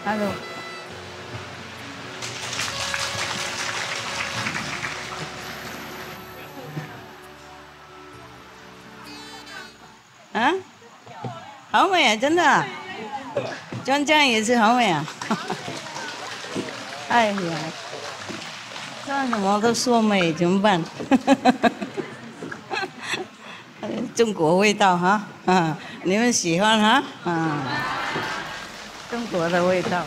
Alo. Hả? 好美啊，真的啊。专家也是好美啊。哎呀，干什么都说美，怎么办？中国味道哈，啊，你们喜欢哈？啊，中国的味道。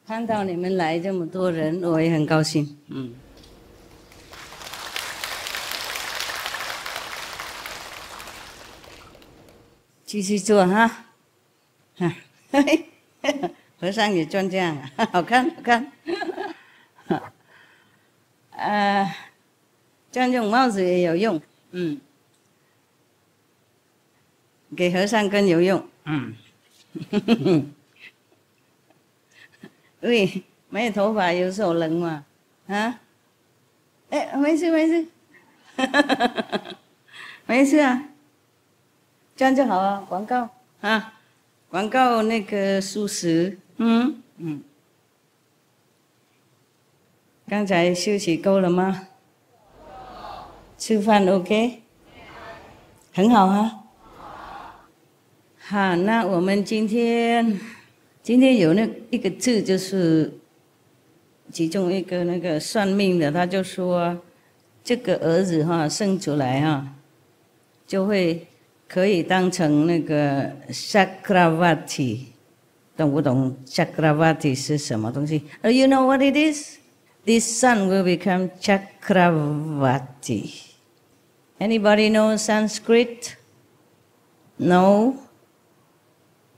看到你们来这么多人，我也很高兴。嗯。继续做哈。和尚也专家啊，好看好看。这样用帽子也有用，给和尚更有用，喂，没有头发有手冷嘛，啊？哎，没事没事，没事啊，这样就好啊，广告啊，广告那个素食，刚才休息够了吗？吃饭 OK？ 很好啊。好，那我们今天有那一个字，就是其中一个那个算命的，他就说这个儿子哈生出来哈，就会可以当成那个 Chakravarti， 懂不懂 Chakravarti 是什么东西？You know what it is? This son will become Chakravarti. Anybody know Sanskrit? No?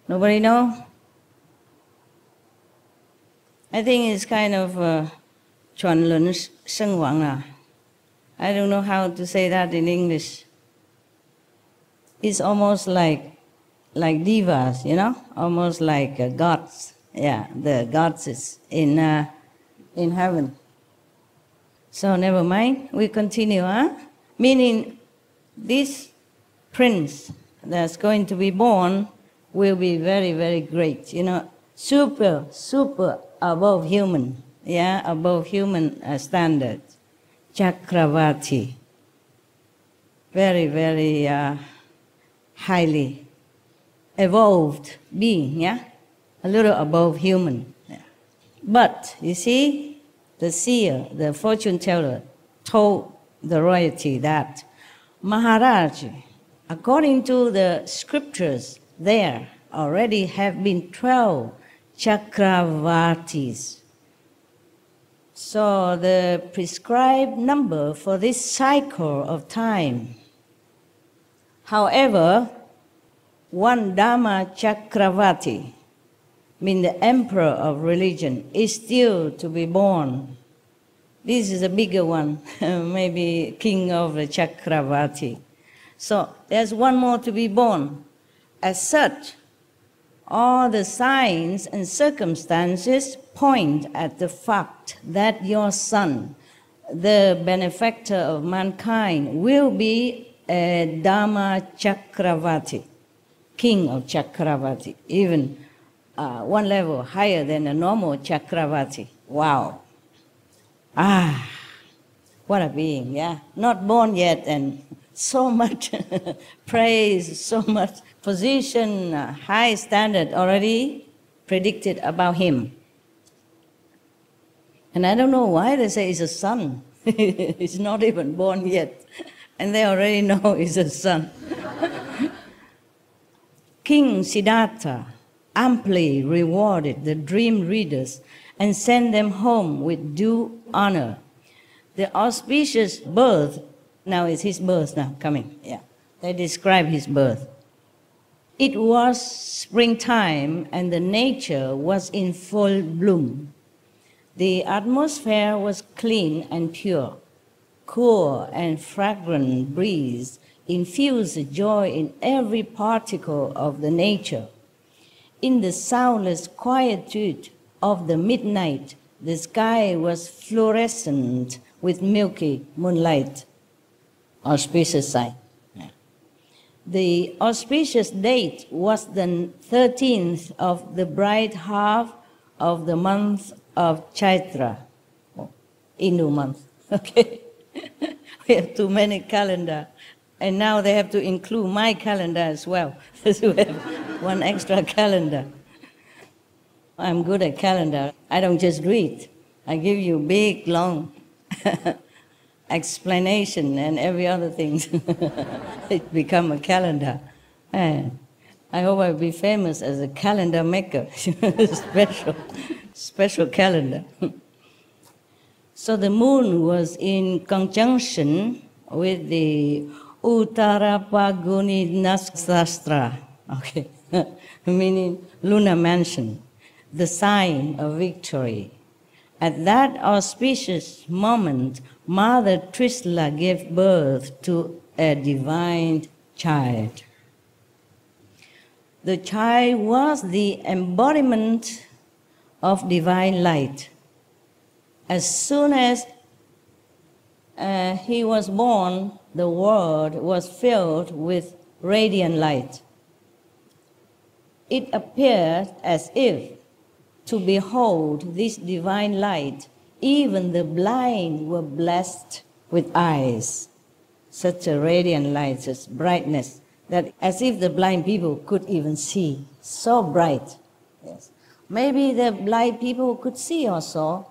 Nobody know? I think it's kind of 转轮圣王啊。I don't know how to say that in English. It's almost like divas, you know, almost like gods. Yeah, the gods is in heaven. So never mind. We continue, huh? Meaning, this prince that's going to be born will be very, very great. You know, super above human. Yeah, above human standard. Chakravarti. Very, very highly evolved being, yeah? A little above human. Yeah. But, you see, the seer, the fortune teller, told the royalty that Maharaj, according to the scriptures, there already have been 12 Chakravartis. So the prescribed number for this cycle of time. However, one Dharma Chakravarti, meaning the emperor of religion, is still to be born. This is a bigger one, maybe king of the Chakravarti. So there's one more to be born. As such, all the signs and circumstances point at the fact that your son, the benefactor of mankind, will be a Dharma Chakravarti, king of Chakravarti, even one level higher than a normal Chakravarti. Wow. Ah, what a being, yeah. Not born yet, and so much praise, so much position, high standard already predicted about him. And I don't know why they say he's a son. He's not even born yet, and they already know he's a son. King Siddhartha amply rewarded the dream readers and sent them home with due honor. The auspicious birth, now it's his birth now coming, yeah. They describe his birth. It was springtime and the nature was in full bloom. The atmosphere was clean and pure. Cool and fragrant breeze infused joy in every particle of the nature. In the soundless quietude of the midnight, the sky was fluorescent with milky moonlight. Auspicious sign. Yeah. The auspicious date was the 13th of the bright half of the month of Chaitra, Hindu month. Okay, we have too many calendar, and now they have to include my calendar as well. So we have one extra calendar. I'm good at calendar. I don't just read. I give you big, long explanation and every other thing. It become a calendar. And I hope I'll be famous as a calendar maker. special calendar. So the moon was in conjunction with the Uttara Paguni Nakshatra, okay, meaning lunar mansion, the sign of victory. At that auspicious moment, Mother Trisla gave birth to a divine child. The child was the embodiment of divine light. As soon as he was born, the world was filled with radiant light. It appeared as if, to behold this divine light, even the blind were blessed with eyes. Such a radiant light, such brightness, that as if the blind people could even see. So bright. Yes. Maybe the blind people could see also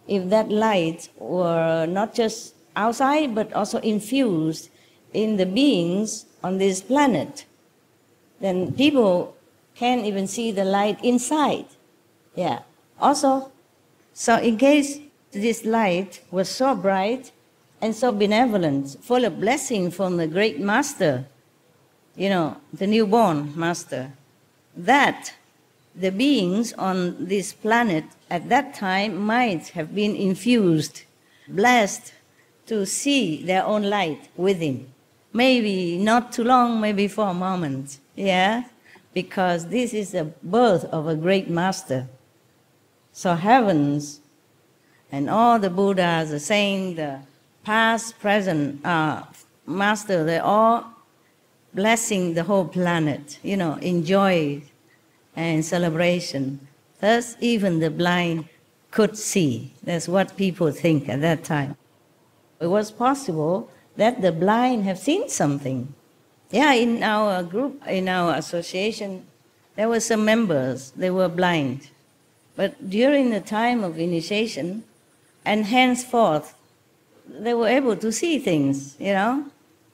if that light were not just outside but also infused in the beings on this planet. Then people can't even see the light inside. Yeah. Also, so in case this light was so bright and so benevolent, full of blessing from the great master, the newborn master, that the beings on this planet at that time might have been infused, blessed to see their own light within. Maybe not too long, maybe for a moment, yeah? Because this is the birth of a great master. So heavens and all the Buddhas, the saints, the past, present master, they're all blessing the whole planet, in joy and celebration. Thus, even the blind could see. That's what people think at that time. It was possible that the blind have seen something. Yeah, in our group, in our association, there were some members, they were blind. But during the time of initiation, and henceforth, they were able to see things, the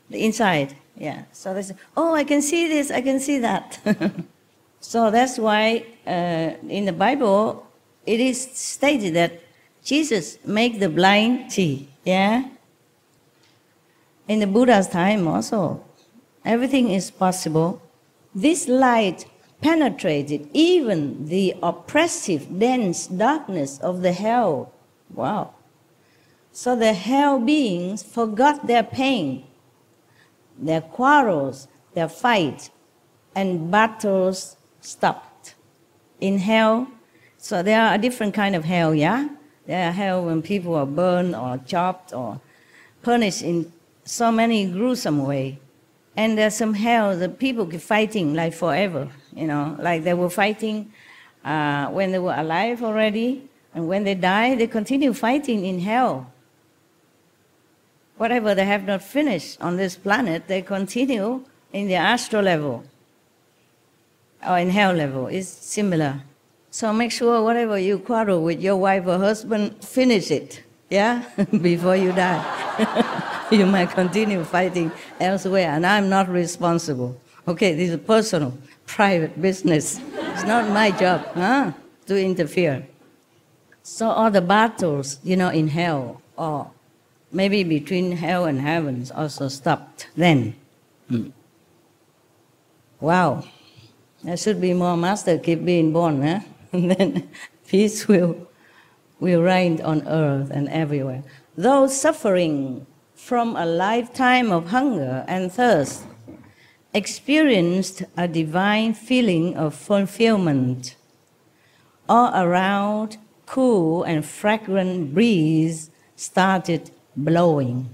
inside. Yeah. So they said, oh, I can see this, I can see that. So that's why in the Bible, it is stated that Jesus made the blind see. Yeah. In the Buddha's time also, everything is possible. This light penetrated even the oppressive, dense darkness of the hell. Wow. So the hell beings forgot their pain, their quarrels, their fights, and battles stopped. In hell, so there are a different kind of hell, yeah? There are hell when people are burned or chopped or punished in so many gruesome ways. And there's some hell that people keep fighting like forever, like they were fighting when they were alive already, and when they die, they continue fighting in hell. Whatever they have not finished on this planet, they continue in the astral level or in hell level. It's similar. So make sure whatever you quarrel with your wife or husband, finish it, yeah, before you die. You might continue fighting elsewhere, and I'm not responsible. Okay, this is personal, private business. It's not my job to interfere. So all the battles, in hell, or maybe between hell and heavens, also stopped then. Wow. There should be more master keep being born, and then peace will reign on earth and everywhere. Those suffering from a lifetime of hunger and thirst experienced a divine feeling of fulfillment. All around, cool and fragrant breeze started blowing.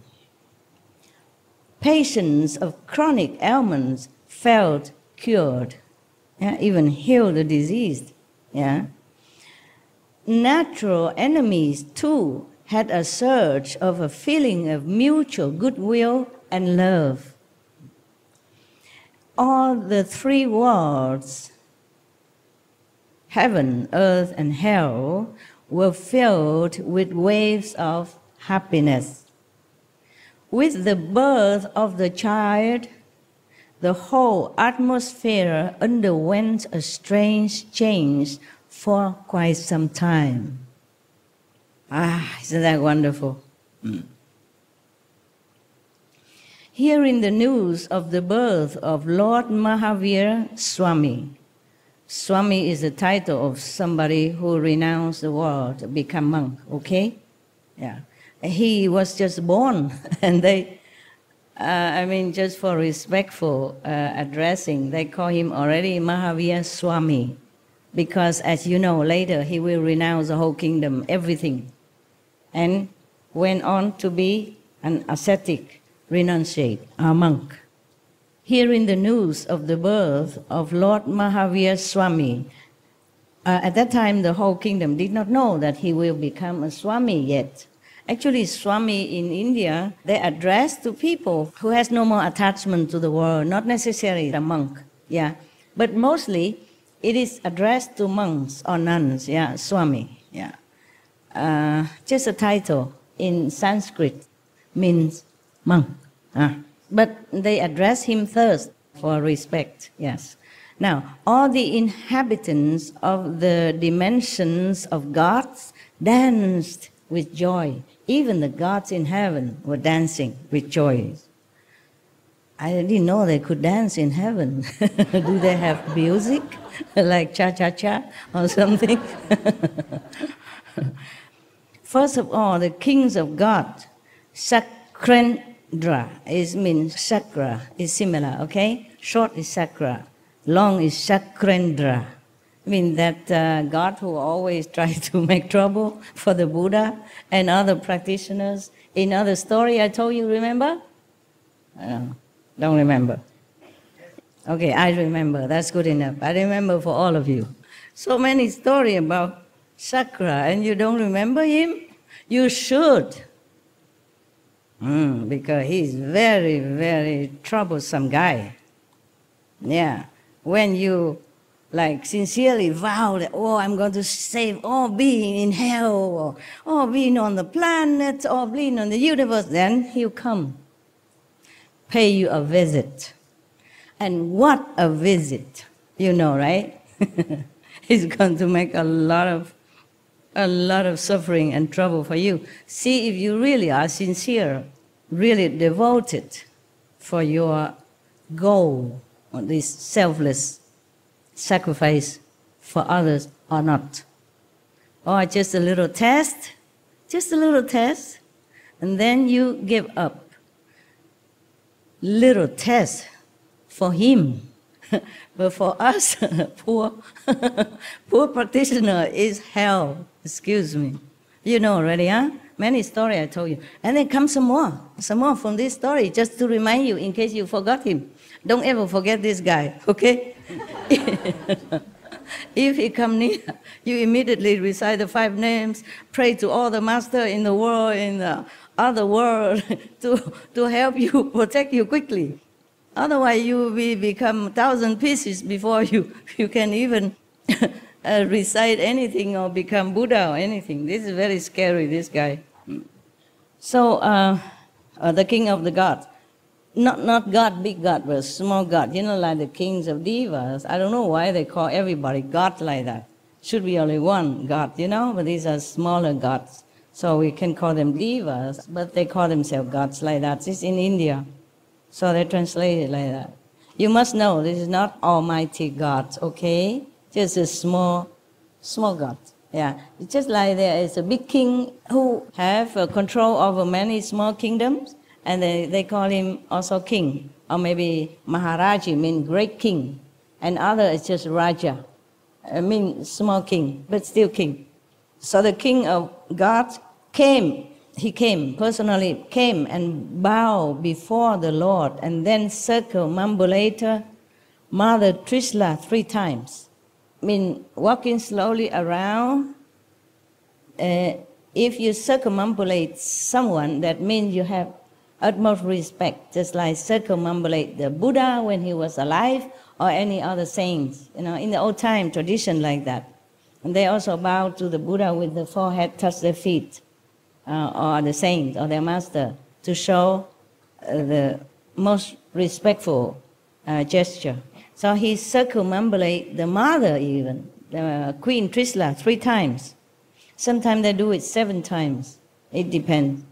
patients of chronic ailments felt cured, yeah, even healed the disease. Yeah. Natural enemies too had a surge of a feeling of mutual goodwill and love. All the three worlds, heaven, earth, and hell, were filled with waves of happiness. With the birth of the child, the whole atmosphere underwent a strange change for quite some time. Ah, isn't that wonderful? Hearing the news of the birth of Lord Mahavira Swami. Swami is the title of somebody who renounced the world to become monk, okay? Yeah. He was just born, and they, just for respectful addressing, they call him already Mahavira Swami, because as you know, later he will renounce the whole kingdom, everything, and went on to be an ascetic renunciate, a monk. Hearing the news of the birth of Lord Mahavira Swami, at that time the whole kingdom did not know that he will become a Swami yet. Actually, Swami in India, they address to people who has no more attachment to the world, not necessarily a monk, yeah. But mostly, it is addressed to monks or nuns, yeah, Swami, yeah. Just a title in Sanskrit means monk. But they address him first for respect, yes. Now, all the inhabitants of the dimensions of gods danced with joy. Even the gods in heaven were dancing with joy. I didn't know they could dance in heaven. Do they have music like cha-cha-cha or something? First of all, the kings of God, Chakrendra, means chakra, is similar, okay? Short is chakra, long is Chakrendra. I mean that God who always tries to make trouble for the Buddha and other practitioners. In other story I told you, remember? Don't remember. Okay, I remember. That's good enough. I remember for all of you. So many stories about Chakra, and you don't remember him? You should. Because he's very, very troublesome guy. Yeah. When you sincerely vow that, I'm going to save all being in hell, or all being on the planet, or being on the universe, then he'll come, pay you a visit. And what a visit, you know, right? He's going to make a lot of suffering and trouble for you. See if you really are sincere, really devoted for your goal, or this selfless sacrifice for others or not. Or just a little test, and then you give up. Little test for him. But for us, poor practitioner is hell. Excuse me. You know already, huh? Many stories I told you. And then come some more from this story, just to remind you in case you forgot him. Don't ever forget this guy, okay? If he come near, you immediately recite the 5 names, pray to all the master in the world, in the other world, to help you, protect you quickly. Otherwise, you will become 1,000 pieces before you can even recite anything or become Buddha or anything. This is very scary, this guy. So, the king of the gods. Not God, big God, but small God. You know, like the kings of devas. I don't know why they call everybody God like that. Should be only one God, you know, but these are smaller gods. So we can call them devas, but they call themselves gods like that. It's in India. So they translate it like that. You must know this is not Almighty God, okay? Just a small God. Yeah. It's just like there is a big king who have control over many small kingdoms, and they call him also king. Or maybe Maharaji means great king. And other is just Raja. I mean small king, but still king. So the king of God came he personally came and bowed before the Lord and then circumambulated Mother Trishla 3 times. I mean, walking slowly around. If you circumambulate someone, that means you have utmost respect, just like circumambulate the Buddha when he was alive or any other saints. You know, in the old time tradition like that. And they also bow to the Buddha with the forehead, touch their feet, or the saint or their master, to show the most respectful gesture. So he circumambulate the mother even, the Queen Trishla 3 times. Sometimes they do it 7 times. It depends.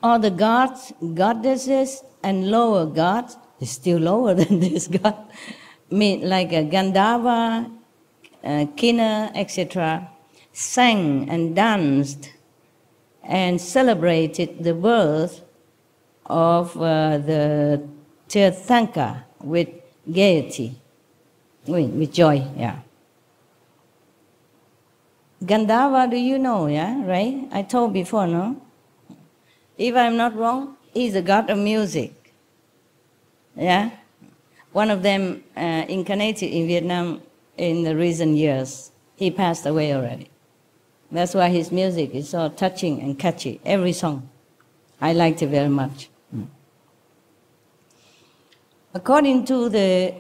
All the gods, goddesses, and lower gods, is still lower than this god, like Gandharva, Kinna, etc., sang and danced and celebrated the birth of the Tirthanka with gaiety, with joy, yeah. Gandharva, do you know, yeah, right? I told before, no? If I'm not wrong, he's a god of music, yeah? One of them incarnated in Vietnam in the recent years. He passed away already. That's why his music is so touching and catchy, every song. I liked it very much. According to the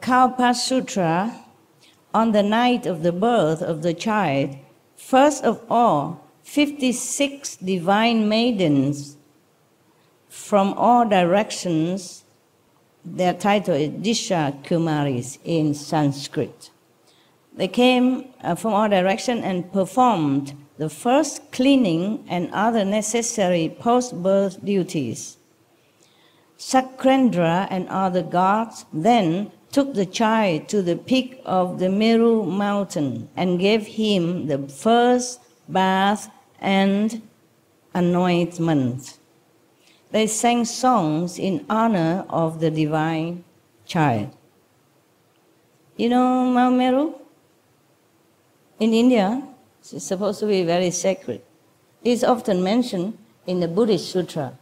Kalpa Sutra, on the night of the birth of the child, first of all, 56 divine maidens from all directions, their title is Disha Kumaris in Sanskrit. They came from all directions and performed the first cleaning and other necessary post-birth duties. Sakrendra and other gods then took the child to the peak of the Meru mountain and gave him the first bath and anointment. They sang songs in honor of the divine child. You know Mount Meru? In India, it's supposed to be very sacred. It's often mentioned in the Buddhist Sutra.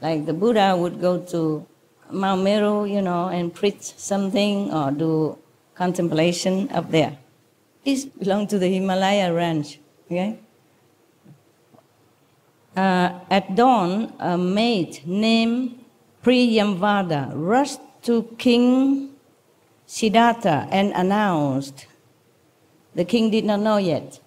Like the Buddha would go to Mount Meru, you know, and preach something or do contemplation up there. It belongs to the Himalaya range, okay? At dawn, a maid named Priyamvada rushed to King Siddhartha and announced. The king did not know yet,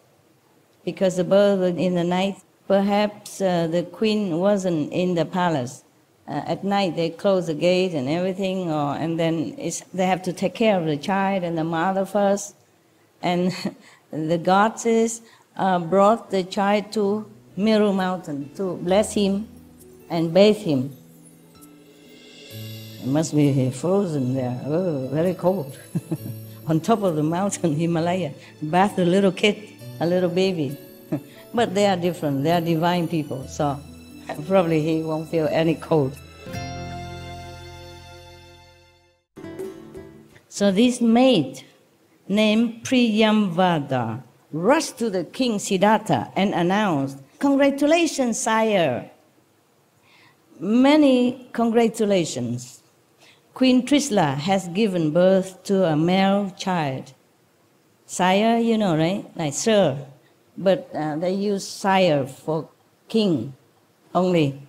because the birth was in the night. Perhaps the queen wasn't in the palace. At night they close the gate and everything, and then they have to take care of the child and the mother first. And the goddess brought the child to Meru mountain to bless him and bathe him. It must be frozen there, very cold. On top of the mountain, Himalaya, bath a little kid, a little baby. But they are different, they are divine people, so probably he won't feel any cold. So this maid named Priyamvada rushed to the king Siddhartha and announced, "Congratulations, sire. Many congratulations. Queen Trishla has given birth to a male child." Sire, you know, right? Like sir. But they use sire for king only.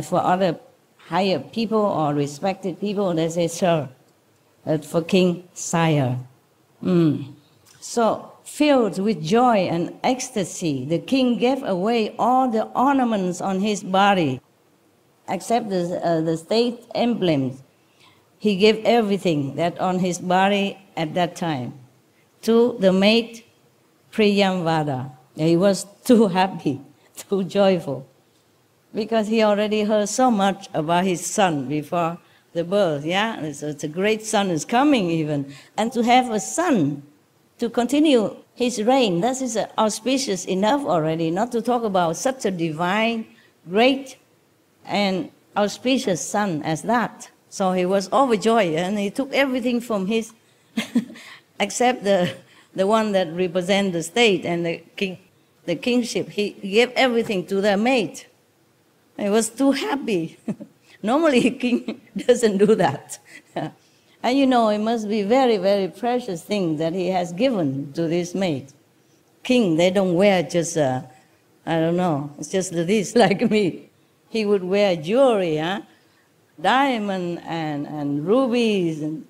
For other higher people or respected people, they say sir. But for king, sire. So, filled with joy and ecstasy, the king gave away all the ornaments on his body, except the state emblems. He gave everything that on his body at that time to the maid Priyamvada. He was too happy, too joyful, because he already heard so much about his son before the birth, yeah? It's a great son is coming even. And to have a son to continue his reign, that is auspicious enough already, not to talk about such a divine, great, and auspicious son as that. So he was overjoyed, and he took everything from his, except the one that represents the state and the the kingship, he gave everything to the maid. He was too happy. Normally, a king doesn't do that. And you know, it must be very, very precious thing that he has given to this maid. King, they don't wear just, I don't know, it's just this like me. He would wear jewelry, diamond and rubies and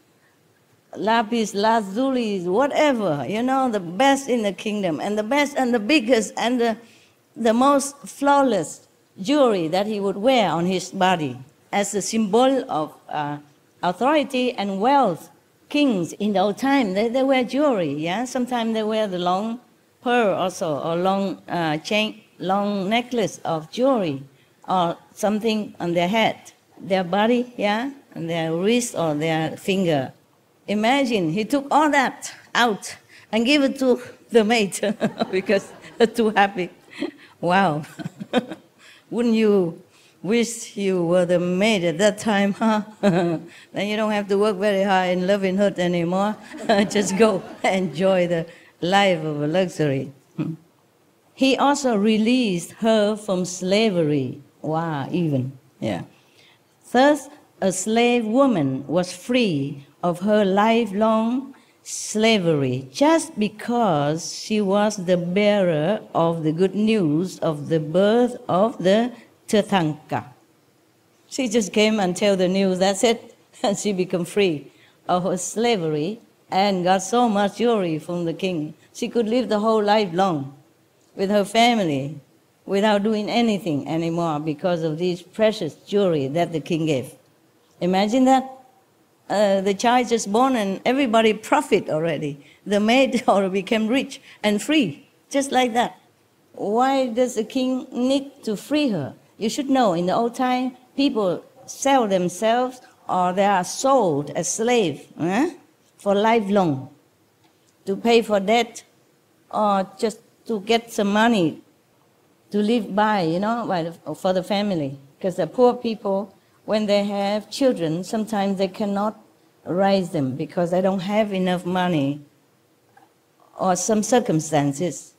lapis lazulis, whatever, you know, the best in the kingdom, and the best and the biggest and the most flawless jewelry that he would wear on his body as a symbol of authority and wealth. Kings in the old time, they wear jewelry, yeah? Sometimes they wear the long pearl also, or long chain, long necklace of jewelry, or something on their head, their body, yeah? And their wrist or their finger. Imagine, he took all that out and gave it to the maid because they're too happy. Wow. Wouldn't you wish you were the maid at that time, huh? Then you don't have to work very hard in loving hut anymore. Just go enjoy the life of a luxury. He also released her from slavery. Wow, even, yeah. Thus, a slave woman was free of her lifelong slavery just because she was the bearer of the good news of the birth of the Tirthanka. She just came and tell the news, that's it, and she became free of her slavery and got so much jewelry from the king. She could live the whole life long with her family without doing anything anymore because of these precious jewelry that the king gave. Imagine that. The child just born and everybody profit already. The maid already became rich and free, just like that. Why does the king need to free her? You should know, in the old time, people sell themselves or they are sold as slaves for lifelong to pay for debt or just to get some money to live by, you know, for the family. Because the poor people, when they have children, sometimes they cannot raise them because they don't have enough money or some circumstances.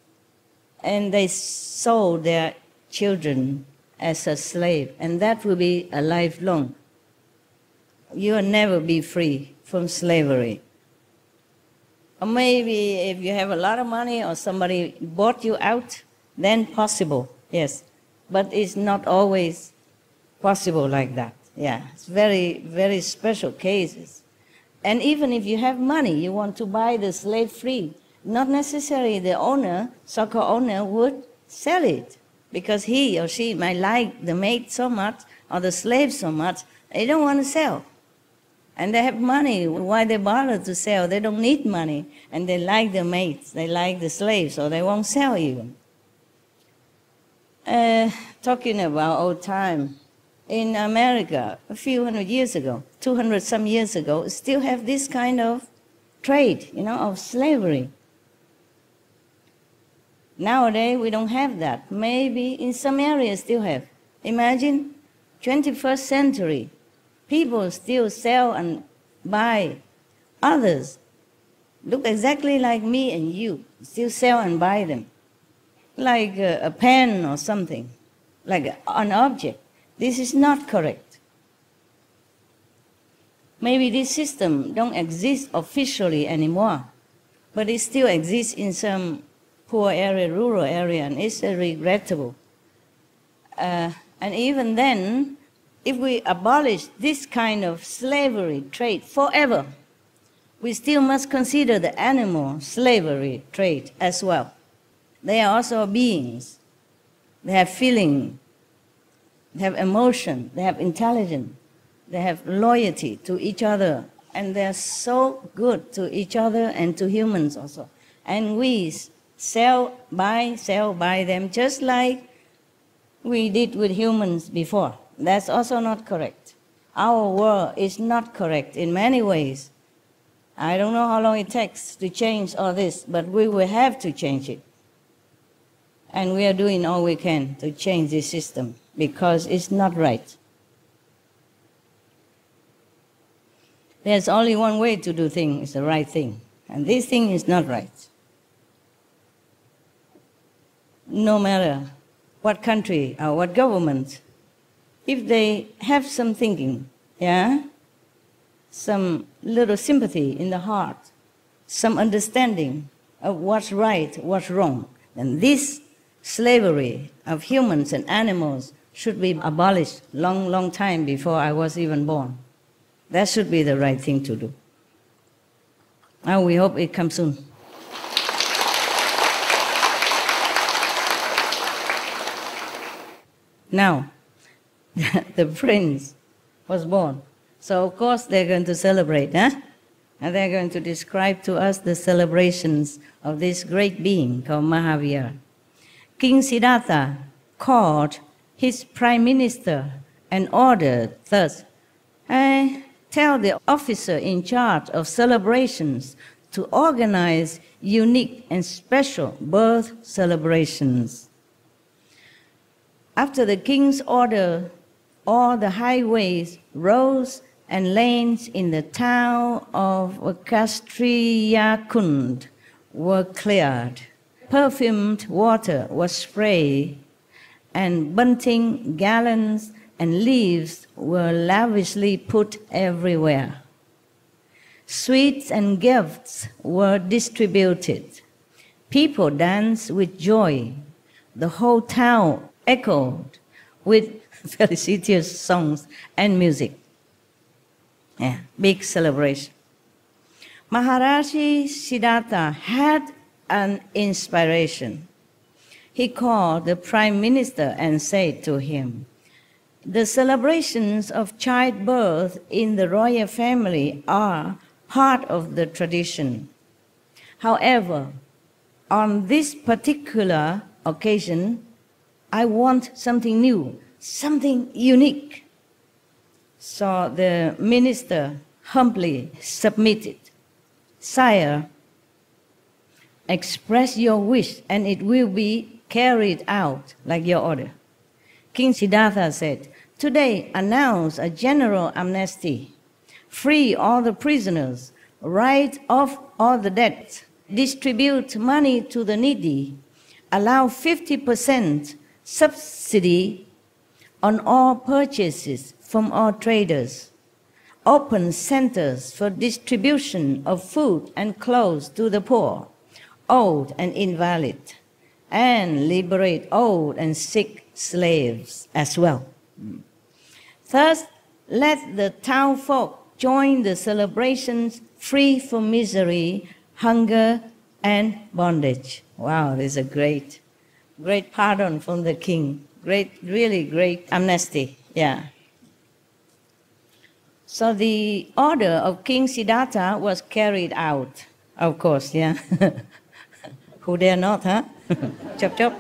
And they sold their children as a slave. And that will be a lifelong. You will never be free from slavery. Or maybe if you have a lot of money or somebody bought you out, then possible, yes. But it's not always possible like that. Yeah, it's very, very special cases. And even if you have money, you want to buy the slave free, not necessarily the owner, so-called owner, would sell it because he or she might like the maid so much or the slave so much, they don't want to sell. And they have money. Why they bother to sell? They don't need money. And they like the maids, they like the slaves, so they won't sell even. Talking about old time, in America, a few hundred years ago, 200 some years ago, still have this kind of trade, you know, of slavery. Nowadays, we don't have that. Maybe in some areas still have. Imagine, 21st century, people still sell and buy others. Look exactly like me and you, still sell and buy them. Like a pen or something, like an object. This is not correct. Maybe this system don't exist officially anymore, but it still exists in some poor area, rural area, and it's regrettable. And even then, if we abolish this kind of slavery trade forever, we still must consider the animal slavery trade as well. They are also beings. They have feeling, they have emotion, they have intelligence, they have loyalty to each other, and they're so good to each other and to humans also. And we sell, buy them just like we did with humans before. That's also not correct. Our world is not correct in many ways. I don't know how long it takes to change all this, but we will have to change it. And we are doing all we can to change this system because it's not right. There's only one way to do things, it's the right thing. And this thing is not right. no matter what country or what government, if they have some thinking, yeah, some little sympathy in the heart, some understanding of what's right, what's wrong, then this slavery of humans and animals should be abolished long time before I was even born. That should be the right thing to do. Now we hope it comes soon. Now, the prince was born. So of course they're going to celebrate, huh? And they're going to describe to us the celebrations of this great being called Mahavira. King Siddhartha called his prime minister and ordered thus, tell the officer in charge of celebrations to organize unique and special birth celebrations. After the king's order, all the highways, roads, and lanes in the town of Kastriyakund were cleared. Perfumed water was sprayed, and bunting, garlands, and leaves were lavishly put everywhere. Sweets and gifts were distributed. People danced with joy. The whole town echoed with felicitous songs and music. Yeah, big celebration. Maharaji Siddhartha had an inspiration. He called the prime minister and said to him, "The celebrations of childbirth in the royal family are part of the tradition. However, on this particular occasion, I want something new, something unique." So the minister humbly submitted, "Sire, express your wish and it will be carried out like your order." King Siddhartha said, "Today announce a general amnesty. Free all the prisoners, write off all the debts, distribute money to the needy, allow 50% subsidy on all purchases from all traders, open centers for distribution of food and clothes to the poor, old and invalid, and liberate old and sick slaves as well. Thus, let the town folk join the celebrations free from misery, hunger, and bondage." Wow, this is a great pardon from the king. Really great amnesty, yeah. So the order of King Siddhartha was carried out, of course, yeah. Who dare not, huh? Chop, chop.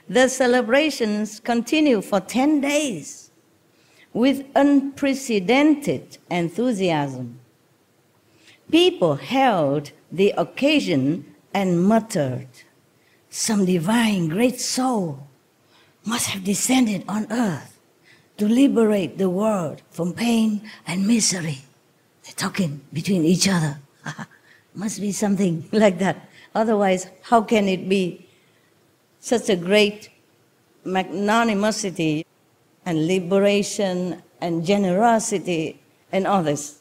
The celebrations continued for 10 days with unprecedented enthusiasm. People held the occasion and muttered, "Some divine great soul must have descended on earth to liberate the world from pain and misery." They're talking between each other. Must be something like that. Otherwise, how can it be such a great magnanimity and liberation and generosity and all this?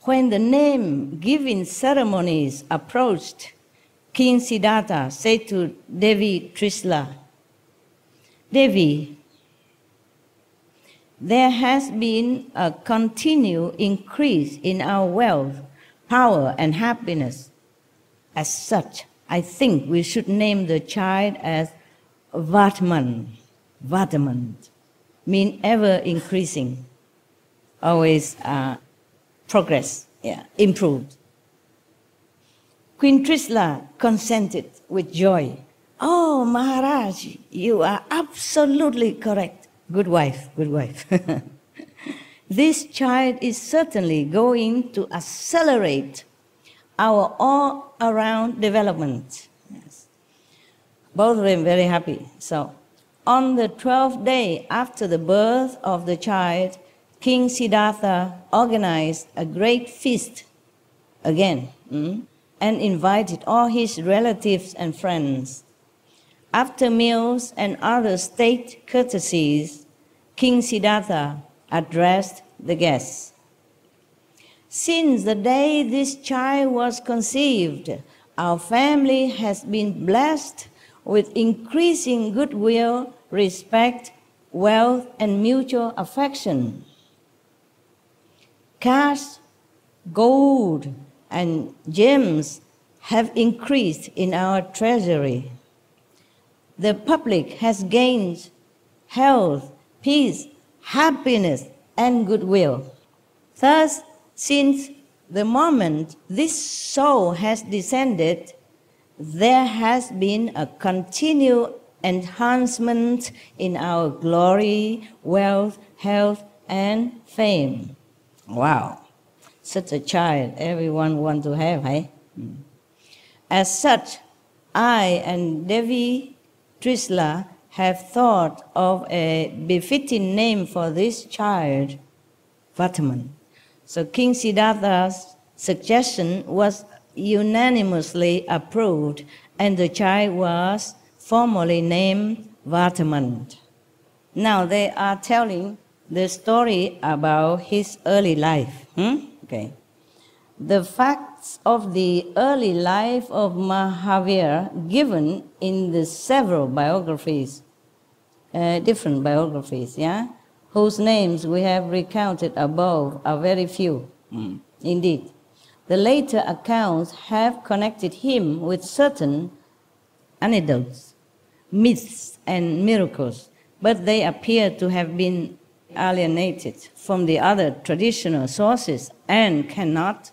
When the name-giving ceremonies approached, King Siddhartha said to Devi Trisla, "Devi, there has been a continued increase in our wealth, power, and happiness. As such, I think we should name the child as Vardhaman. Vardhaman means ever increasing, always progress, yeah, improved." Queen Trisla consented with joy. "Oh, Maharaj, you are absolutely correct. Good wife, good wife. This child is certainly going to accelerate our all-around development." Yes. Both of them very happy. So, on the 12th day after the birth of the child, King Siddhartha organized a great feast again, and invited all his relatives and friends. After meals and other state courtesies, King Siddhartha addressed the guests. Since the day this child was conceived, our family has been blessed with increasing goodwill, respect, wealth, and mutual affection. Cash, gold, and gems have increased in our treasury. The public has gained health, peace, happiness, and goodwill. Thus, since the moment this soul has descended, there has been a continued enhancement in our glory, wealth, health, and fame. Wow, such a child everyone wants to have, eh? As such, I and Devi Trisla have thought of a befitting name for this child, Vataman. So King Siddhartha's suggestion was unanimously approved, and the child was formally named Vataman. Now they are telling the story about his early life. Okay. The facts of the early life of Mahavira given in the several biographies, different biographies, whose names we have recounted above are very few. Indeed. The later accounts have connected him with certain anecdotes, myths, and miracles, but they appear to have been alienated from the other traditional sources and cannot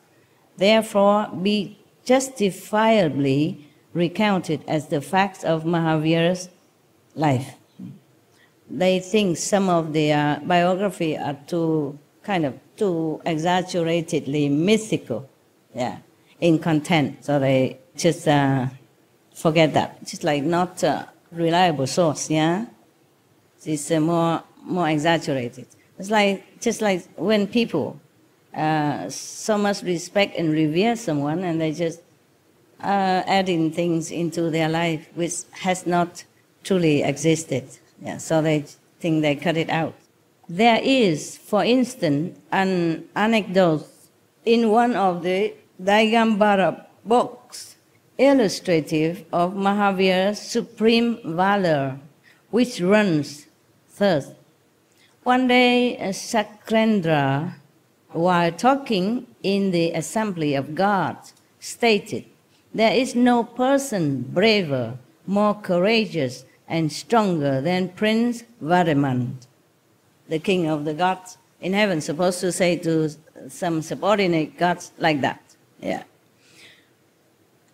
therefore be justifiably recounted as the facts of Mahavira's life. They think some of the biography are too exaggeratedly mythical, in content, so they just forget that. Just like not a reliable source, It's more exaggerated. It's like just like when people so much respect and revere someone, and they just adding things into their life which has not truly existed. So they think they cut it out. There is, for instance, an anecdote in one of the Digambara books illustrative of Mahavira's supreme valor, which runs thus. One day, Chakravarti, while talking in the assembly of gods, stated, "There is no person braver, more courageous, and stronger than Prince Vataman." The king of the gods in heaven supposed to say to some subordinate gods like that.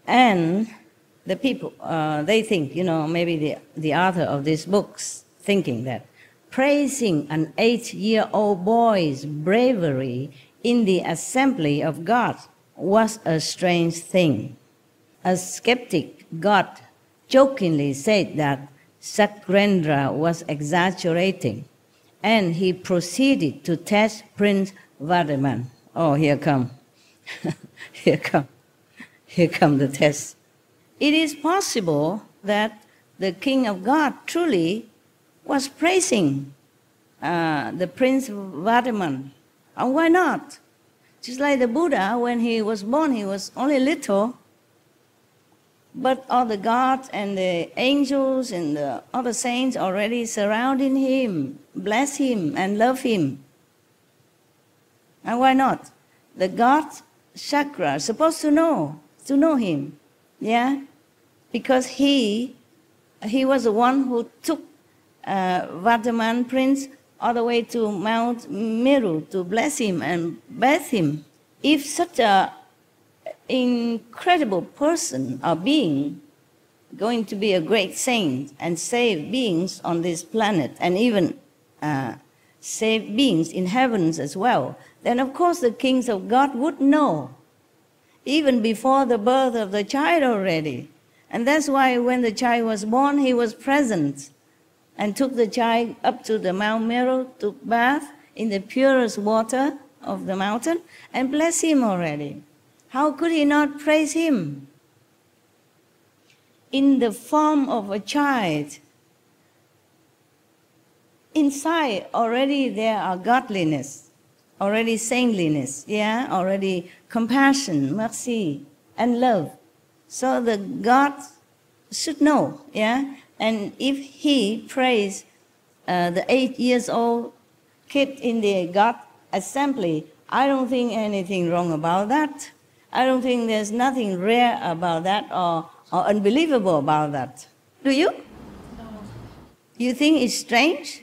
And the people, they think, maybe the author of these books thinking that praising an 8-year-old boy's bravery in the assembly of God was a strange thing. A skeptic god jokingly said that Chakravarti was exaggerating, and he proceeded to test Prince Vataman. Oh, here come. Here come the test. It is possible that the king of God truly was praising the Prince Vataman. And why not? Just like the Buddha, when he was born, he was only little, but all the gods and the angels and the other saints already surrounding him, bless him and love him. And why not? The god Chakra is supposed to know him, because he was the one who took Vataman Prince all the way to Mount Meru to bless him and bathe him. If such a incredible person or being going to be a great saint and save beings on this planet, and even save beings in heavens as well, then of course the kings of God would know, even before the birth of the child already. And that's why when the child was born, he was present and took the child up to the Mount Meru to bath in the purest water of the mountain and bless him already. How could he not praise him? in the form of a child. Inside already there are godliness, already saintliness, yeah, already compassion, mercy, and love. So the God should know, yeah. And if he prays the 8 years old kid in the God assembly, I don't think anything wrong about that. I don't think there's nothing rare about that or unbelievable about that. Do you? No. You think it's strange?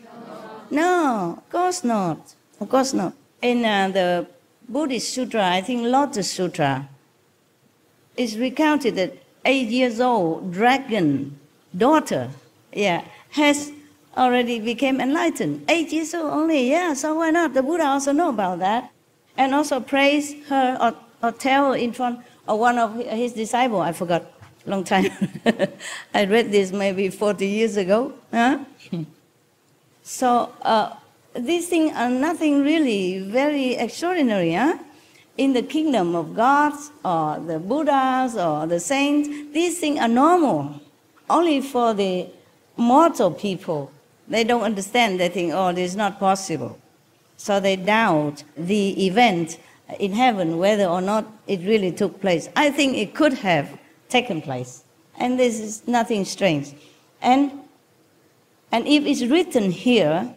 No, of course not. Of course not. In the Buddhist Sutra, I think Lotus Sutra, it's recounted that 8 years old dragon daughter, yeah, has already became enlightened. 8 years old only, yeah, so why not? The Buddha also know about that. And also praise her or tell in front of one of his disciples, I forgot, long time. I read this maybe 40 years ago. Huh? So these things are nothing really very extraordinary. Huh? In the kingdom of gods or the Buddhas or the saints, these things are normal. Only for the mortal people, they don't understand. They think, oh, this is not possible. So they doubt the event in heaven, whether or not it really took place. I think it could have taken place. And this is nothing strange. And if it's written here,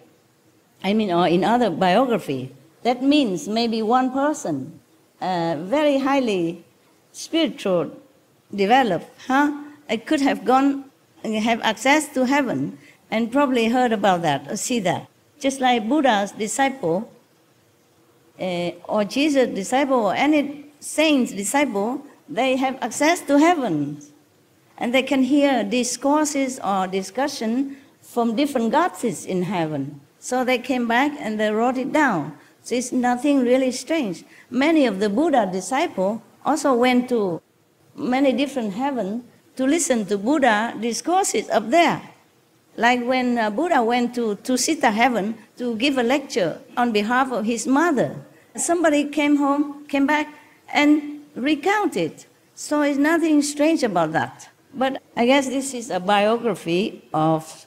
I mean, or in other biography, that means maybe one person, very highly spiritual, developed, it could have gone and have access to heaven and probably heard about that or see that. Just like Buddha's disciple or Jesus' disciple or any saint's disciple, they have access to heaven. And they can hear discourses or discussion from different gods in heaven. So they came back and they wrote it down. So it's nothing really strange. Many of the Buddha disciples also went to many different heavens to listen to Buddha discourses up there. Like when Buddha went to Tusita heaven to give a lecture on behalf of his mother. Somebody came back and recounted. So it's nothing strange about that. But I guess this is a biography of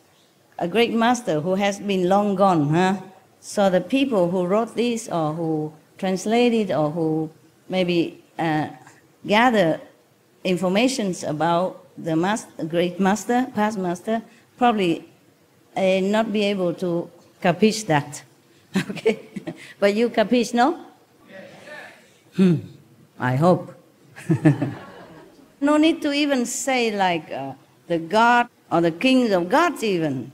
a great master who has been long gone. Huh? So the people who wrote this or who translated or who maybe gather informations about the great master, past master, probably not be able to capiche that. Okay? But you capiche, no? Yes. I hope. No need to even say like the God or the kings of gods even.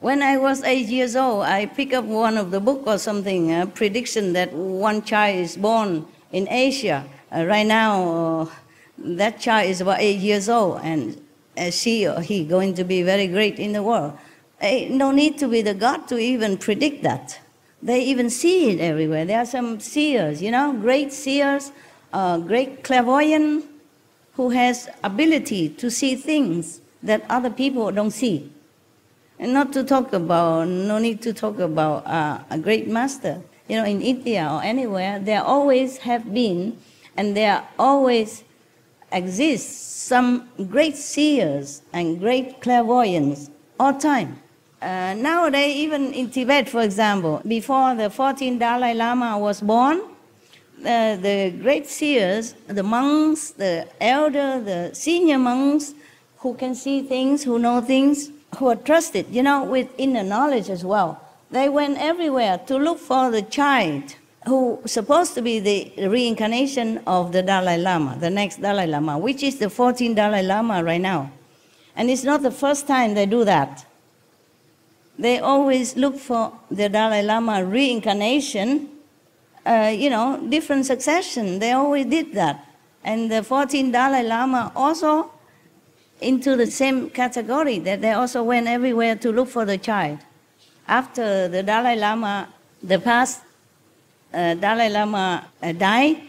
When I was 8 years old, I picked up one of the book or something, a prediction that one child is born in Asia. Right now, that child is about 8 years old, and she or he going to be very great in the world. No need to be the God to even predict that. They even see it everywhere. There are some seers, great seers, great clairvoyant who has ability to see things that other people don't see. And no need to talk about a great master. In India or anywhere, there always have been, and there always exist some great seers and great clairvoyants all time. Nowadays, even in Tibet, for example, before the 14th Dalai Lama was born, the great seers, the monks, the elder, the senior monks, who can see things, who know things, who are trusted, with inner knowledge as well. They went everywhere to look for the child who is supposed to be the reincarnation of the Dalai Lama, the next Dalai Lama, which is the 14th Dalai Lama right now. And it's not the first time they do that. They always look for the Dalai Lama reincarnation, different succession. They always did that. And the 14th Dalai Lama also into the same category, that they also went everywhere to look for the child. After the Dalai Lama, the past Dalai Lama died,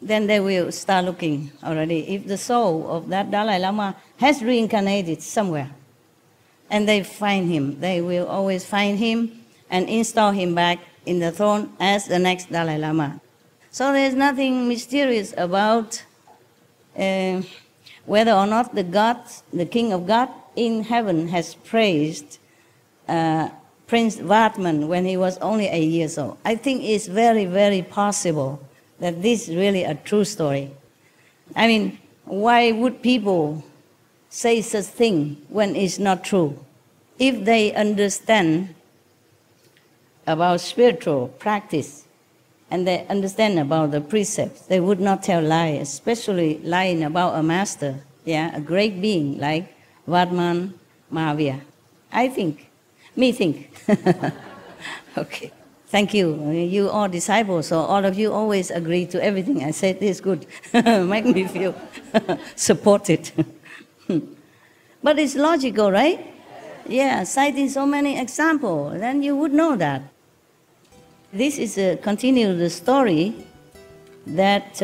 then they will start looking already. If the soul of that Dalai Lama has reincarnated somewhere, and they find him, they will always find him and install him back in the throne as the next Dalai Lama. So there's nothing mysterious about whether or not the king of God in heaven has praised Prince Vartman when he was only 8 years old. I think it's very, very possible that this is really a true story. I mean, why would people say such thing when it's not true? If they understand about spiritual practice and they understand about the precepts, they would not tell lies, especially lying about a master, a great being like Vartman Mahavira. I think. Me think. Okay. Thank you. You are disciples, so all of you always agree to everything I said. This is good. Make me feel supported. But it's logical, right? Yeah, citing so many examples, then you would know that. This is a continued story that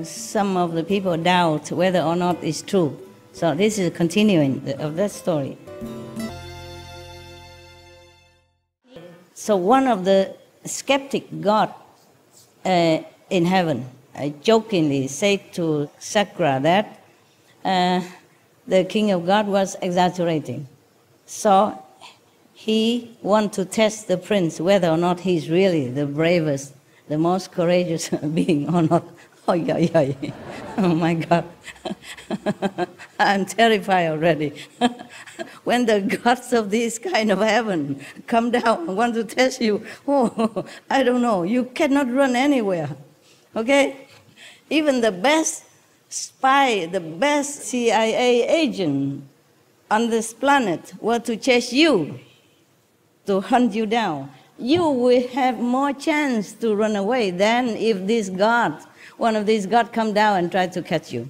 some of the people doubt whether or not it's true. So this is a continuing of that story. So one of the skeptic God in heaven jokingly said to Sakra that the king of God was exaggerating. So he wanted to test the prince whether or not he's really the bravest, the most courageous being or not. Oh my God. I'm terrified already. When the gods of this kind of heaven come down and want to test you, I don't know, you cannot run anywhere. Okay? Even the best spy, the best CIA agent on this planet were to chase you, to hunt you down. You will have more chance to run away than if this God, one of these gods come down and try to catch you.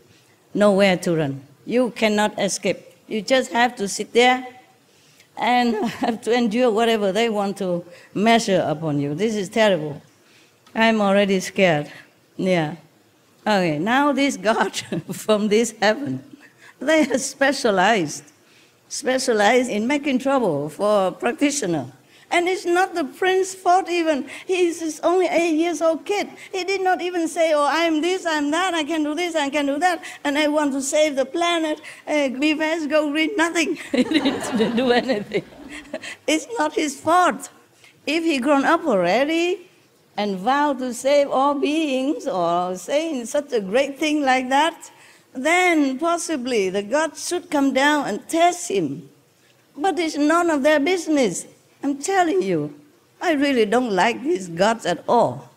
Nowhere to run. You cannot escape. You just have to sit there and have to endure whatever they want to measure upon you. This is terrible. I'm already scared. Yeah. Okay, now this God from this heaven, they are specialized in making trouble for a practitioner. And it's not the prince's fault even. He's only 8 years old kid. He did not even say, I'm this, I'm that, I can do this, I can do that, and I want to save the planet, be fast, go green, nothing. He didn't do anything. It's not his fault. If he grown up already and vowed to save all beings or saying such a great thing like that, then possibly the gods should come down and test him. But it's none of their business. I'm telling you, I really don't like these gods at all.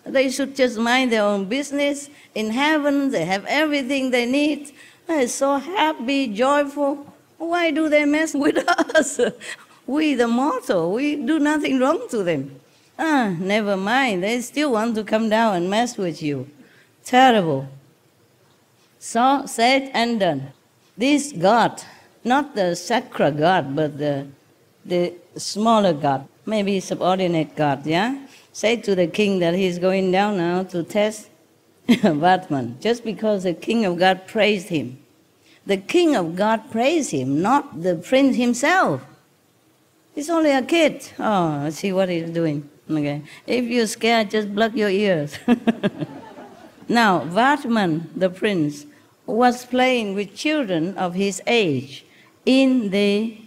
They should just mind their own business. In heaven, they have everything they need. They're so happy, joyful. Why do they mess with us? We, the mortal, we do nothing wrong to them. Never mind. They still want to come down and mess with you. Terrible. So, said and done. This God, not the sacred God, but the smaller God, maybe subordinate God, say to the king that he's going down now to test Vartman, just because the king of God praised him. The king of God praised him, not the prince himself. He's only a kid. Let's see what he's doing. Okay. If you're scared, just block your ears. Now, Vartman, the prince, was playing with children of his age in the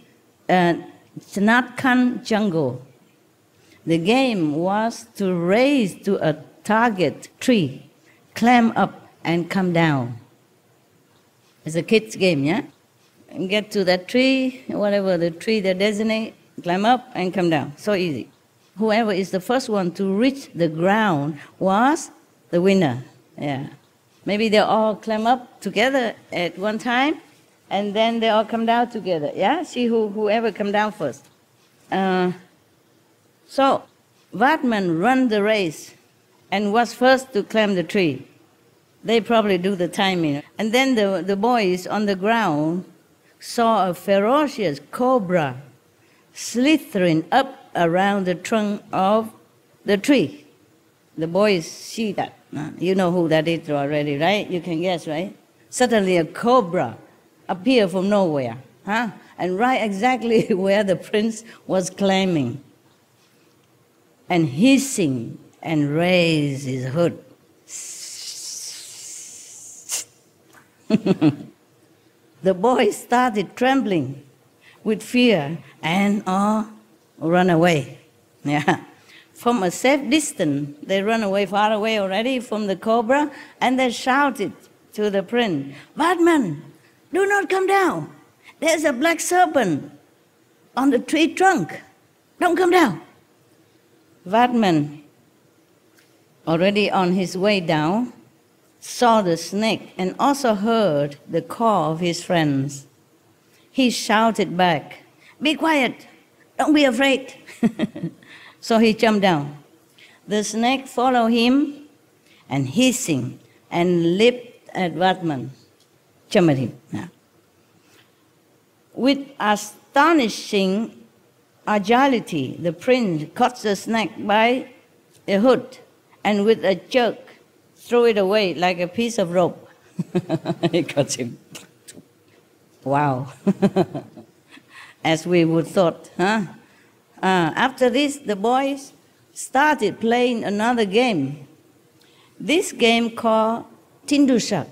Chinatkan jungle. The game was to race to a target tree, climb up and come down. It's a kid's game, And get to that tree, whatever the tree they designate, climb up and come down. So easy. Whoever is the first one to reach the ground was the winner. Maybe they all climb up together at one time, and then they all come down together. See whoever come down first. So Vartman ran the race and was first to climb the tree. They probably do the timing. And then the boys on the ground saw a ferocious cobra slithering up around the trunk of the tree. The boys see that. You know who that is already, right? You can guess, right? Suddenly a cobra appeared from nowhere, and right exactly where the prince was climbing, and hissing and raised his hood. The boy started trembling with fear and run away. Yeah. From a safe distance, they run away, far away already from the cobra, and they shouted to the prince, "Batman, do not come down. There's a black serpent on the tree trunk. Don't come down." Batman, already on his way down, saw the snake and also heard the call of his friends. He shouted back, "Be quiet, don't be afraid." So he jumped down. The snake followed him and hissing and leaped at Batman, jumped at him. Yeah. With astonishing agility, the prince caught the snake by a hood and with a jerk threw it away like a piece of rope. He caught him. Wow. As we would thought, huh? After this, the boys started playing another game. This game called Tindushak.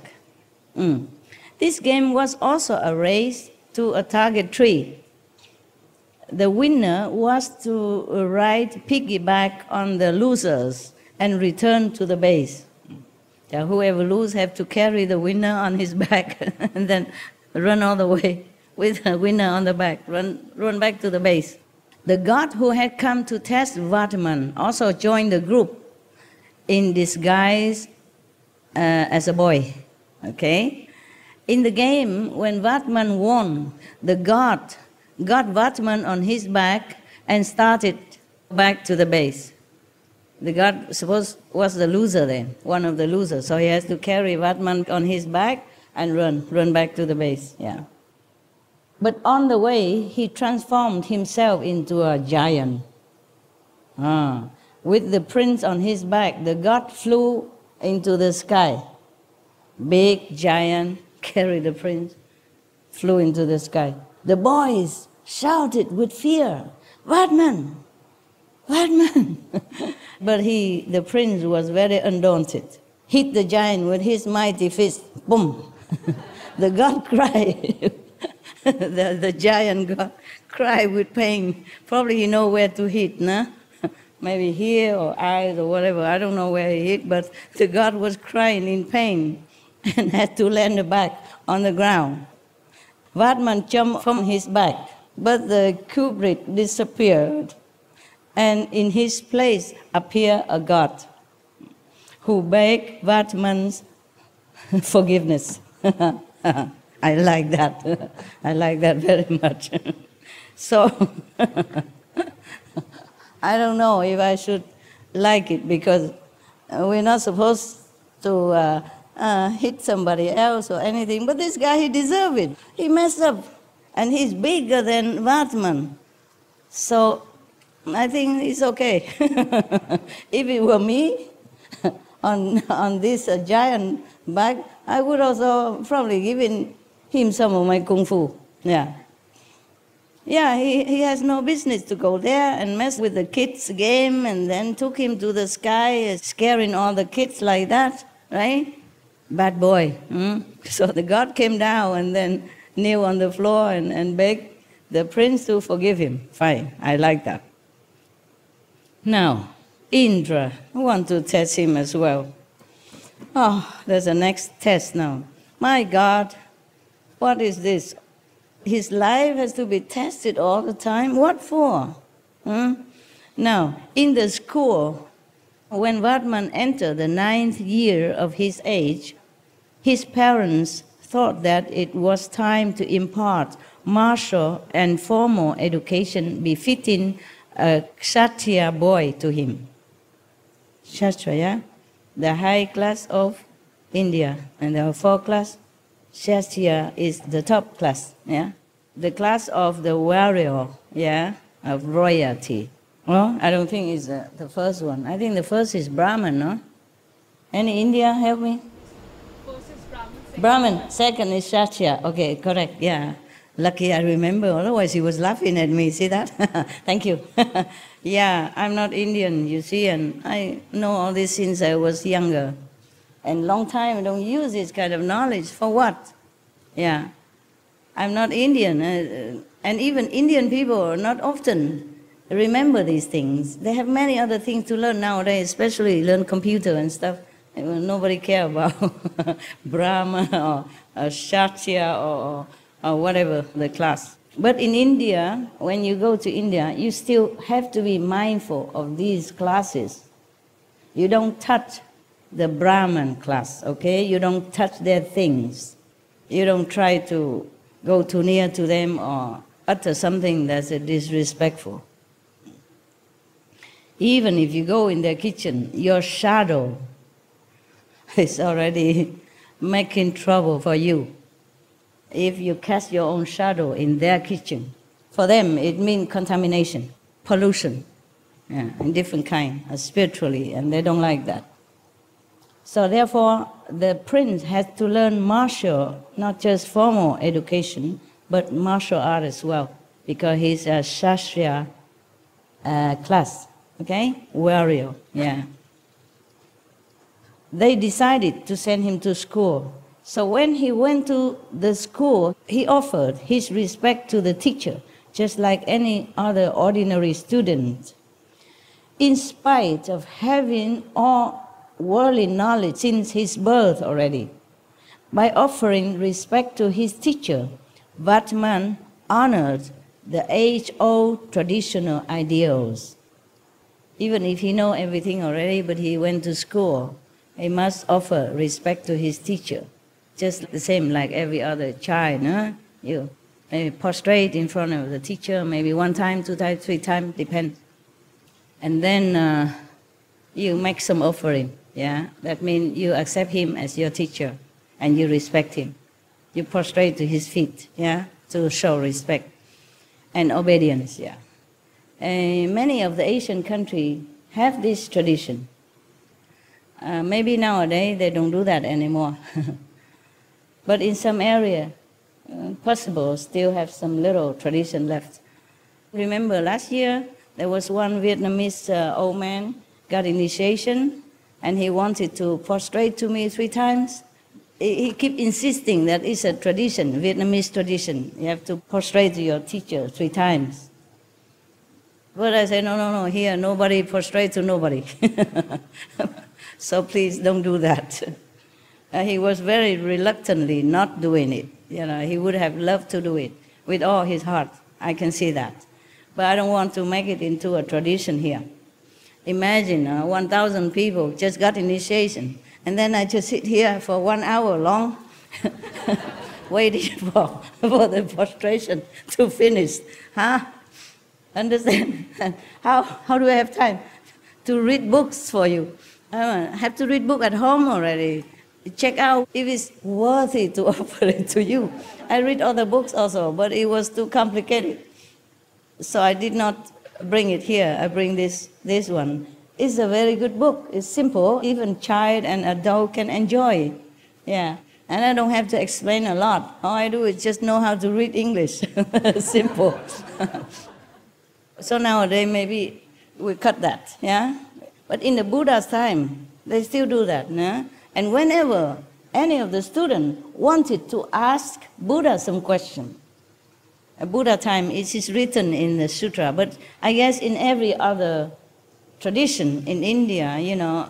This game was also a race to a target tree. The winner was to ride piggyback on the losers and return to the base. Whoever loses have to carry the winner on his back and then run all the way with the winner on the back, run back to the base. The god who had come to test Vatman also joined the group in disguise as a boy. Okay? In the game, when Vatman won, the god got Vatman on his back and started back to the base. The god, suppose, was the loser then, one of the losers. So he has to carry Vatman on his back and run back to the base. Yeah. But on the way, he transformed himself into a giant. With the prince on his back, the god flew into the sky. Big giant carried the prince, flew into the sky. The boys shouted with fear, "Vatman! Vatman!" But the prince was very undaunted. Hit the giant with his mighty fist. Boom! The god cried. The giant god cried with pain. Probably he know where to hit, nah? Maybe here or eyes or whatever. I don't know where he hit, but the god was crying in pain and had to land back on the ground. Vatman jumped from his back, but the culprit disappeared, and in his place appeared a god who begged Vatman's forgiveness. I like that. I like that very much. So, I don't know if I should like it, because we're not supposed to hit somebody else or anything, but this guy, he deserved it. He messed up, and he's bigger than Vatman. So, I think it's okay. If it were me, on this giant back, I would also probably given him some of my kung fu. Yeah. Yeah, he has no business to go there and mess with the kids' game, and then took him to the sky, scaring all the kids like that, right? Bad boy. So the god came down and then kneel on the floor and begged the prince to forgive him. Fine, I like that. Now, Indra, I want to test him as well. Oh, there's a next test now. My God, what is this? His life has to be tested all the time. What for? Now, in the school, when Vatman entered the 9th year of his age, his parents thought that it was time to impart martial and formal education befitting a Kshatriya boy to him. Kshatriya, the high class of India, and there are 4 classes. Kshatriya is the top class, yeah? The class of the warrior, yeah, of royalty. Well, I don't think it's the first one. I think the first is Brahman, no? Any India, help me? First is Brahman. Brahman, second is Kshatriya. Okay, correct, yeah. Lucky I remember, otherwise he was laughing at me, see that? Thank you. Yeah, I'm not Indian, you see, and I know all this since I was younger. And long time I don't use this kind of knowledge. For what? Yeah. I'm not Indian. And even Indian people not often remember these things. They have many other things to learn nowadays, especially learn computer and stuff. Nobody care about Brahma or Kshatriya or whatever the class. But in India, when you go to India, you still have to be mindful of these classes. You don't touch the Brahman class, okay? You don't touch their things. You don't try to go too near to them or utter something that's disrespectful. Even if you go in their kitchen, your shadow is already making trouble for you. If you cast your own shadow in their kitchen, for them it means contamination, pollution, in different kind, spiritually, and they don't like that. So therefore, the prince has to learn martial, not just formal education, but martial art as well, because he's a Kshatriya class, okay? Warrior, yeah. They decided to send him to school. So when he went to the school, he offered his respect to the teacher, just like any other ordinary student. In spite of having all worldly knowledge since his birth already, by offering respect to his teacher, Vatman honored the age-old traditional ideals. Even if he knows everything already, but he went to school, he must offer respect to his teacher. Just the same like every other child, huh? You maybe prostrate in front of the teacher, maybe 1 time, 2 times, 3 times, depends. And then you make some offering, yeah? That means you accept him as your teacher and you respect him. You prostrate to his feet, yeah? To show respect and obedience, yeah. Many of the Asian countries have this tradition. Maybe nowadays they don't do that anymore. But in some area, possible, still have some little tradition left. Remember last year, there was one Vietnamese old man got initiation, and he wanted to prostrate to me 3 times. He kept insisting that it's a tradition, Vietnamese tradition. You have to prostrate to your teacher 3 times. But I said, no, here nobody prostrate to nobody. So please don't do that. He was very reluctantly not doing it. You know, he would have loved to do it with all his heart. I can see that. But I don't want to make it into a tradition here. Imagine 1,000 people just got initiation, and then I just sit here for 1 hour long, waiting for the prostration to finish. Huh? Understand? How do I have time to read books for you? I have to read book at home already. Check out if it's worthy to offer it to you. I read other books also, but it was too complicated. So I did not bring it here. I bring this one. It's a very good book. It's simple. Even child and adult can enjoy it. Yeah. And I don't have to explain a lot. All I do is just know how to read English. Simple. So nowadays maybe we cut that, yeah? But in the Buddha's time, they still do that, yeah? And whenever any of the students wanted to ask Buddha some question, Buddha time is written in the sutra, but I guess in every other tradition in India, you know,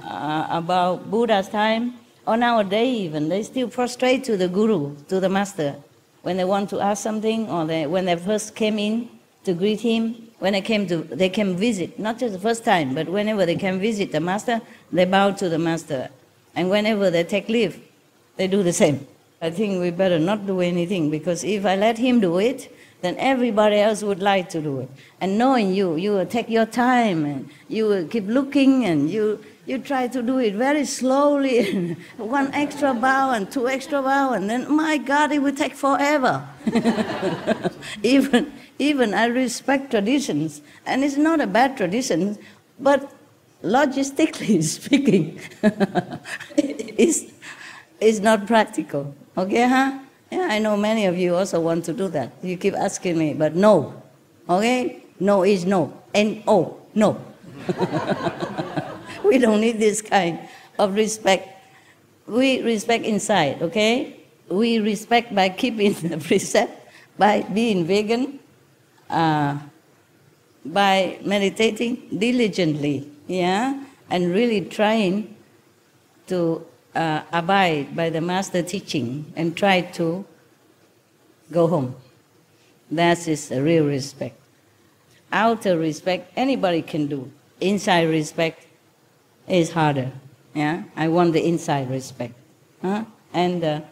about Buddha's time, or nowadays even, they still prostrate to the guru, to the master, when they want to ask something, or when they first came in to greet him, when they came visit, not just the first time, but whenever they can visit the master, they bow to the master. And whenever they take leave, they do the same. I think we better not do anything, because if I let him do it, then everybody else would like to do it. And knowing you will take your time, and you will keep looking, and you try to do it very slowly, and 1 extra bow and 2 extra bow, and then, my God, it will take forever. Even I respect traditions, and it's not a bad tradition, but logistically speaking, it's not practical. Okay, huh? Yeah, I know many of you also want to do that. You keep asking me, but no. Okay? No is no. N-O, no. We don't need this kind of respect. we respect inside, okay? We respect by keeping the precept, by being vegan, by meditating diligently, yeah, and really trying to abide by the master teaching and try to go home. That is a real respect. Outer respect, anybody can do. Inside respect is harder. Yeah, I want the inside respect, and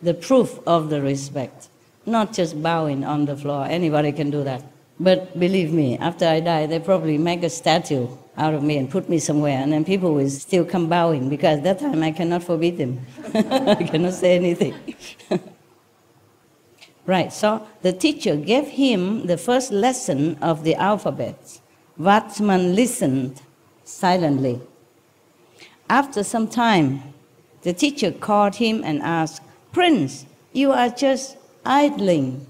the proof of the respect, not just bowing on the floor. Anybody can do that. But believe me, after I die, they probably make a statue out of me and put me somewhere, and then people will still come bowing, because at that time I cannot forbid them. I cannot say anything. Right, so the teacher gave him the first lesson of the alphabet. Vatman listened silently. After some time, the teacher called him and asked, "Prince, you are just idling.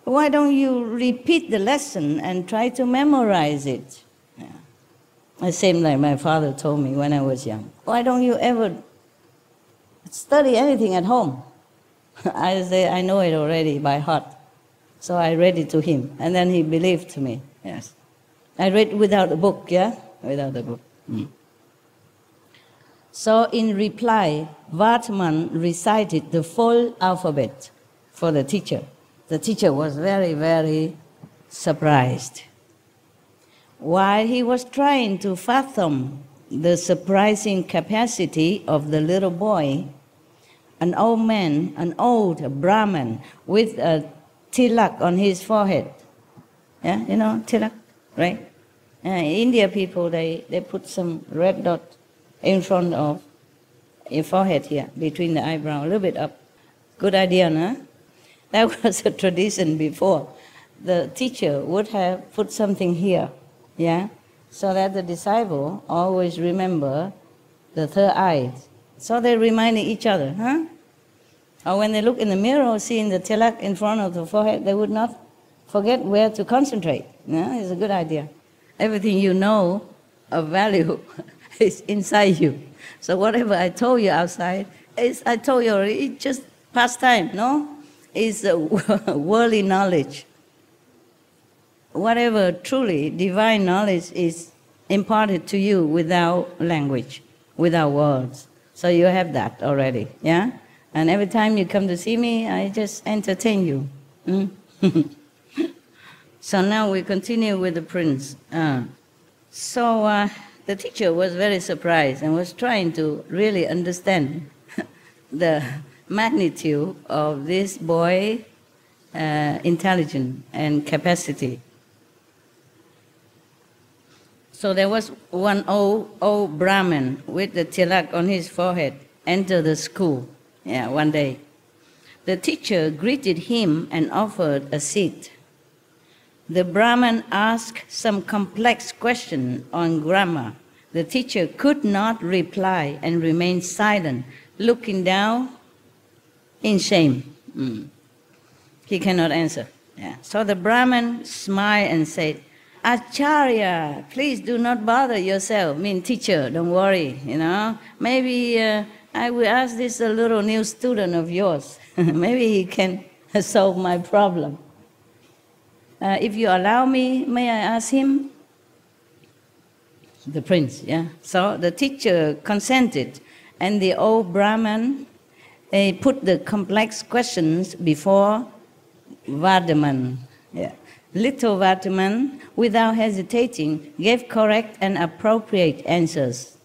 Why don't you repeat the lesson and try to memorize it?" Yeah. The same like my father told me when I was young. "Why don't you ever study anything at home?" I say, "I know it already by heart." So I read it to him, and then he believed me. Yes, I read without a book, yeah? Without a book. So in reply, Vatman recited the full alphabet for the teacher. The teacher was very, very surprised. While he was trying to fathom the surprising capacity of the little boy, an old man, an old Brahmin with a tilak on his forehead. Yeah, you know tilak, right? India people, they put some red dot in front of your forehead here, between the eyebrow, a little bit up. Good idea, no? That was a tradition before. The teacher would have put something here, yeah, so that the disciple always remember the third eye. So they reminded each other, Or when they look in the mirror, seeing the tilak in front of the forehead, they would not forget where to concentrate. Yeah? It's a good idea. Everything you know of value is inside you. So whatever I told you outside, I told you already, it's just pastime, no? It's worldly knowledge. Whatever truly divine knowledge is imparted to you without language, without words. So you have that already, yeah? And every time you come to see me, I just entertain you. So now we continue with the prince. So the teacher was very surprised and was trying to really understand the magnitude of this boy's intelligence and capacity. So there was one old Brahmin with the tilak on his forehead enter the school. Yeah, one day. The teacher greeted him and offered a seat. The Brahmin asked some complex question on grammar. The teacher could not reply and remained silent, looking down in shame. He cannot answer. Yeah. So the Brahmin smiled and said, "Acharya, please do not bother yourself. Teacher, don't worry, Maybe I will ask this little new student of yours. Maybe he can solve my problem. If you allow me, may I ask him?" The prince, yeah. So the teacher consented, and the old Brahmin put the complex questions before Vardhaman. Yeah. Little Vardhaman, without hesitating, gave correct and appropriate answers.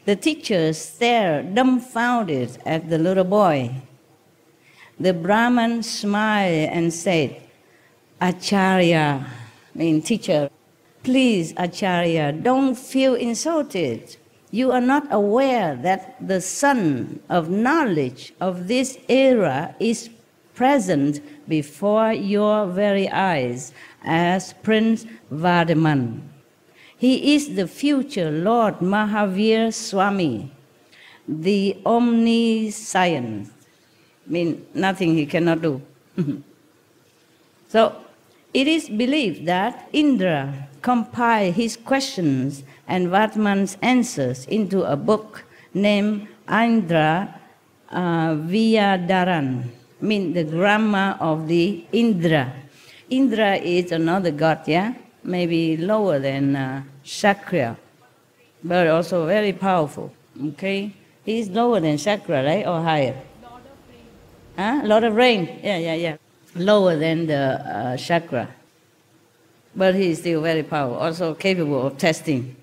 The teacher stared dumbfounded at the little boy. The Brahmin smiled and said, "Acharya," teacher, "please, Acharya, don't feel insulted. You are not aware that the sun of knowledge of this era is present before your very eyes as Prince Vardhaman. He is the future Lord Mahavira Swami, the omniscient." Nothing he cannot do. So it is believed that Indra compiled his questions and Vardhaman's answers into a book named Indra Vyadaran, mean the grammar of the Indra. Indra is another god, yeah? Maybe lower than Shakra, but also very powerful, okay? He's lower than Chakra, right, or higher? Lord of Rain. Huh? Lord of Rain, yeah. Lower than the Chakra. But he is still very powerful, also capable of testing.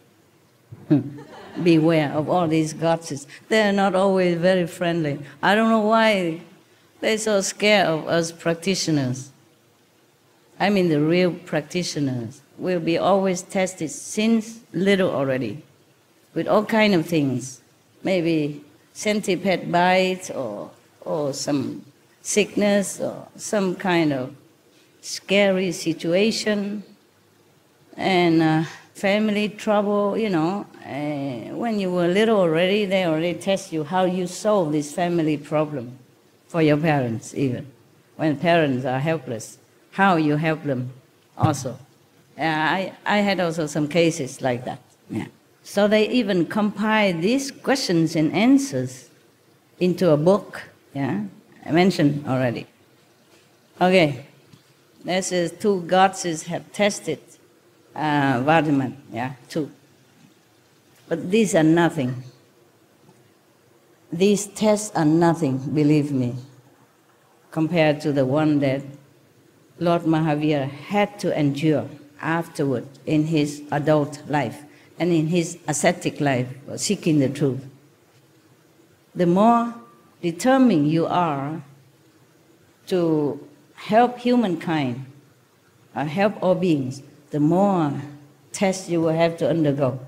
Beware of all these gods. They are not always very friendly. I don't know why they're so scared of us practitioners. I mean the real practitioners will be always tested since little already with all kind of things. Maybe centipede bites or some sickness or some kind of scary situation and family trouble, you know. When you were little already, they already test you how you solve this family problem for your parents even. When parents are helpless, how you help them also. I had also some cases like that. Yeah. So they even compile these questions and answers into a book. Yeah, I mentioned already. Okay, this is two gods have tested Vardhaman. Yeah, two. But these are nothing. These tests are nothing, believe me, compared to the one that Lord Mahavira had to endure afterward in his adult life and in his ascetic life, seeking the truth. The more determined you are to help humankind, help all beings, the more tests you will have to undergo.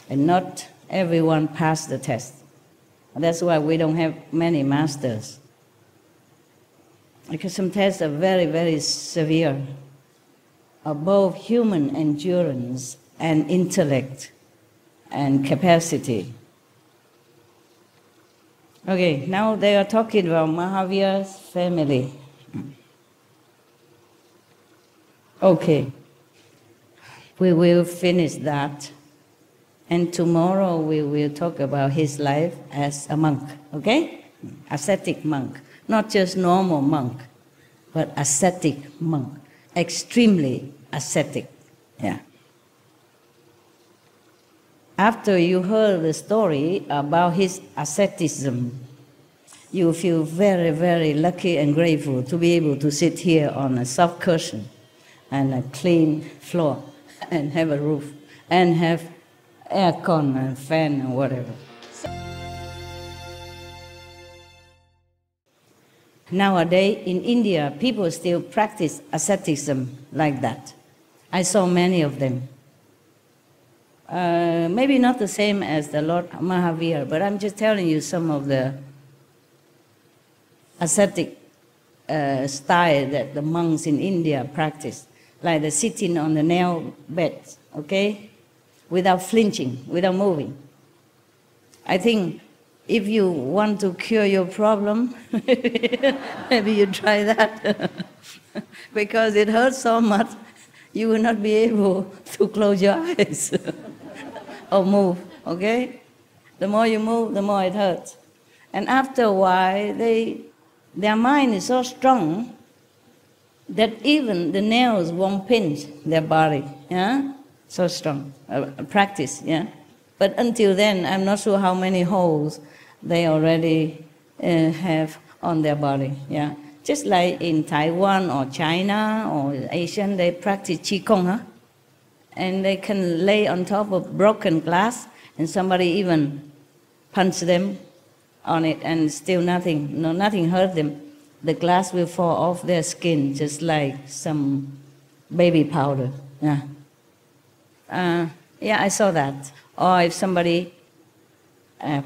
And not everyone passed the test. That's why we don't have many masters. Because some tests are very, very severe, above human endurance and intellect and capacity. Okay, now they are talking about Mahavira's family. Okay, we will finish that. And tomorrow we will talk about his life as a monk, okay? Ascetic monk. Not just normal monk, but ascetic monk. Extremely ascetic, yeah. After you heard the story about his asceticism, you feel very, very lucky and grateful to be able to sit here on a soft cushion and a clean floor and have a roof and have aircon and fan and whatever. Nowadays in India, people still practice asceticism like that. I saw many of them. Maybe not the same as the Lord Mahavira, but I'm just telling you some of the ascetic style that the monks in India practice, like the sitting on the nail bed, okay, without flinching, without moving. I think if you want to cure your problem, maybe you try that, because it hurts so much, you will not be able to close your eyes or move, okay? The more you move, the more it hurts. And after a while, their mind is so strong that even the nails won't pinch their body, yeah? So strong, practice, yeah? But until then, I'm not sure how many holes they already have on their body, yeah? Just like in Taiwan or China or Asian, they practice Qigong, huh? And they can lay on top of broken glass and somebody even punch them on it and still nothing hurt them. The glass will fall off their skin just like some baby powder, yeah. Yeah, I saw that. Or if somebody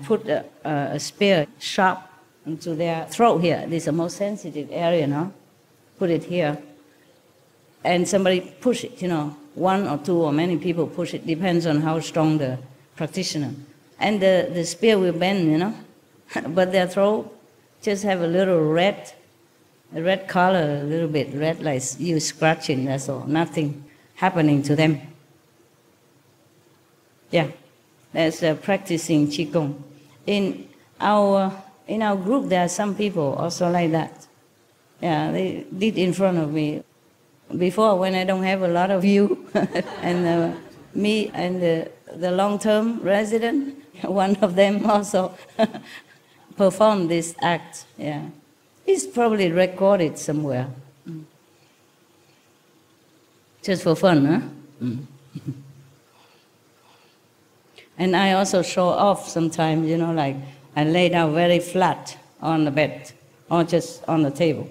put a spear sharp into their throat here, this is the most sensitive area, no? Put it here. And somebody push it, you know, one or two or many people push it, depends on how strong the practitioner. And the spear will bend, you know, but their throat just have a little red color, a little bit red, like you scratching, that's all, nothing happening to them. Yeah, that's practicing Qigong. In our group, there are some people also like that. Yeah, they did in front of me. Before, when I don't have a lot of you, and me and the long-term resident, one of them also performed this act. Yeah, it's probably recorded somewhere. Just for fun, huh? And I also show off sometimes, like I lay down very flat on the bed or just on the table.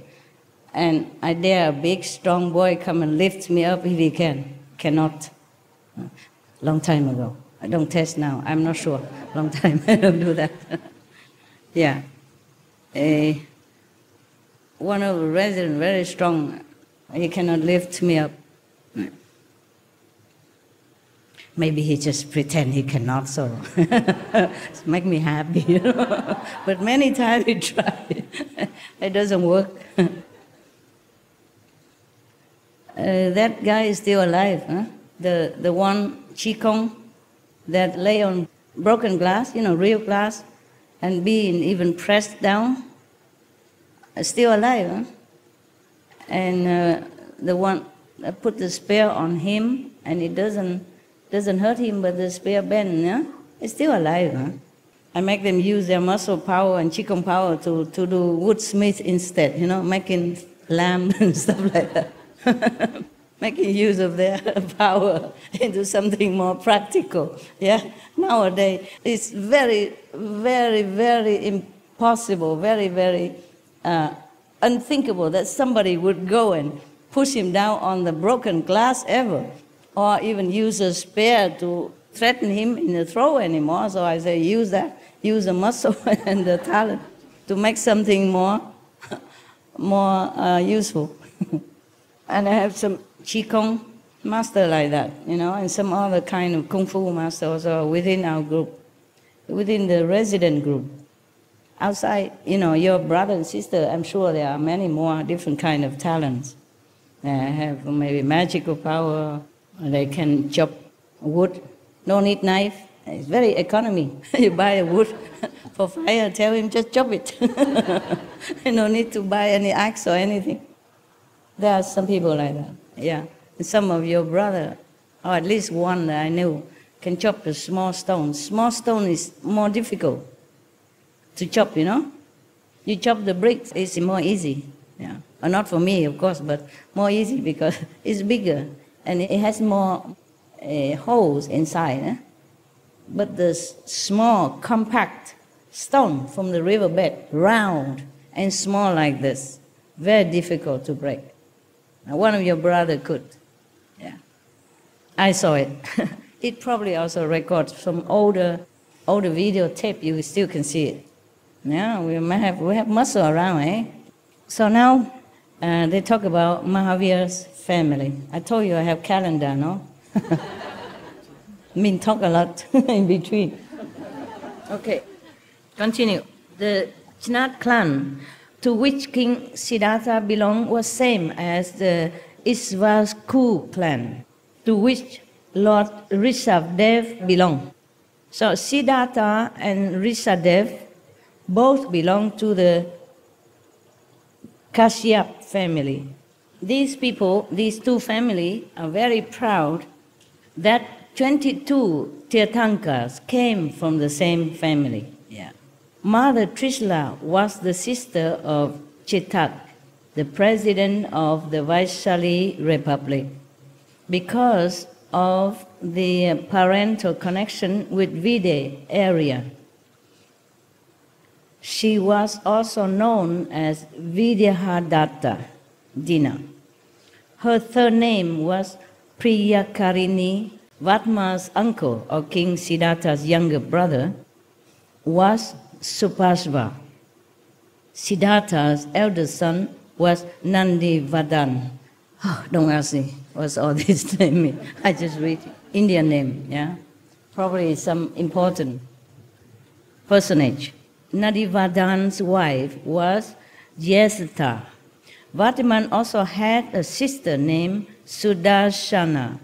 And I dare a big, strong boy come and lift me up if he can. Cannot. Long time ago. I don't test now. I'm not sure. Long time I don't do that. Yeah. One of the residents, very strong, he cannot lift me up. Maybe he just pretend he cannot, so make me happy. But many times he tried. It doesn't work. That guy is still alive, huh? The one Qigong that lay on broken glass, real glass, and being even pressed down, still alive, huh? And the one that put the spear on him, and it doesn't hurt him, but the spear bend, yeah? It's still alive, huh? I make them use their muscle power and Qigong power to do woodsmith instead, making lamp and stuff like that. Making use of their power into something more practical. Yeah, nowadays it's very, very, very impossible, very, very unthinkable that somebody would go and push him down on the broken glass ever, or even use a spear to threaten him in the throat anymore. So I say, use that, use the muscle and the talent to make something more useful. And I have some Qigong master like that, and some other kind of Kung Fu master also within our group, within the resident group. Outside, your brother and sister, I'm sure there are many more different kind of talents. They have maybe magical power, they can chop wood, no need knife. It's very economy. You buy a wood for fire, tell him just chop it. No need to buy any axe or anything. There are some people like that, yeah. And some of your brother, or at least one that I knew, can chop a small stone. Small stone is more difficult to chop, You chop the bricks, it's more easy, yeah. Or not for me, of course, but more easy because it's bigger and it has more holes inside. Eh? But the small, compact stone from the riverbed, round and small like this, very difficult to break. Now, one of your brother could. Yeah, I saw it. It probably also records from older videotape. You still can see it. Yeah, we have muscle around, eh? So now they talk about Mahavira's family. I told you I have calendar, no? Talk a lot in between. Okay, continue. The Chinat clan, to which King Siddhartha belonged, was same as the Ishvaku clan, to which Lord Rishabdev belonged. So Siddhartha and Rishabdev both belong to the Kashyap family. These people, these two families, are very proud that 22 Tirthankars came from the same family. Yeah. Mother Trishla was the sister of Chitak, the president of the Vaishali Republic. Because of the parental connection with Vide area, she was also known as Vidyahadatta Dina. Her third name was Priyakarini. Vatma's uncle, or King Siddhartha's younger brother, was Supashva. Siddhartha's eldest son was Nandivadan. Oh, don't ask me what's all this name mean. I just read Indian name, yeah? Probably some important personage. Nandivadan's wife was Jesatha. Vatiman also had a sister named Sudarshana,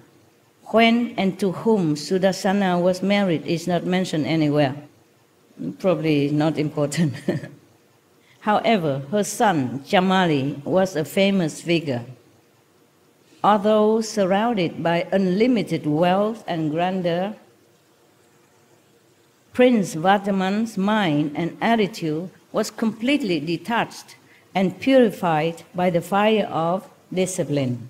When and to whom Sudarsana was married is not mentioned anywhere. Probably not important. However, her son, Jamali, was a famous figure. Although surrounded by unlimited wealth and grandeur, Prince Vardaman's mind and attitude was completely detached and purified by the fire of discipline.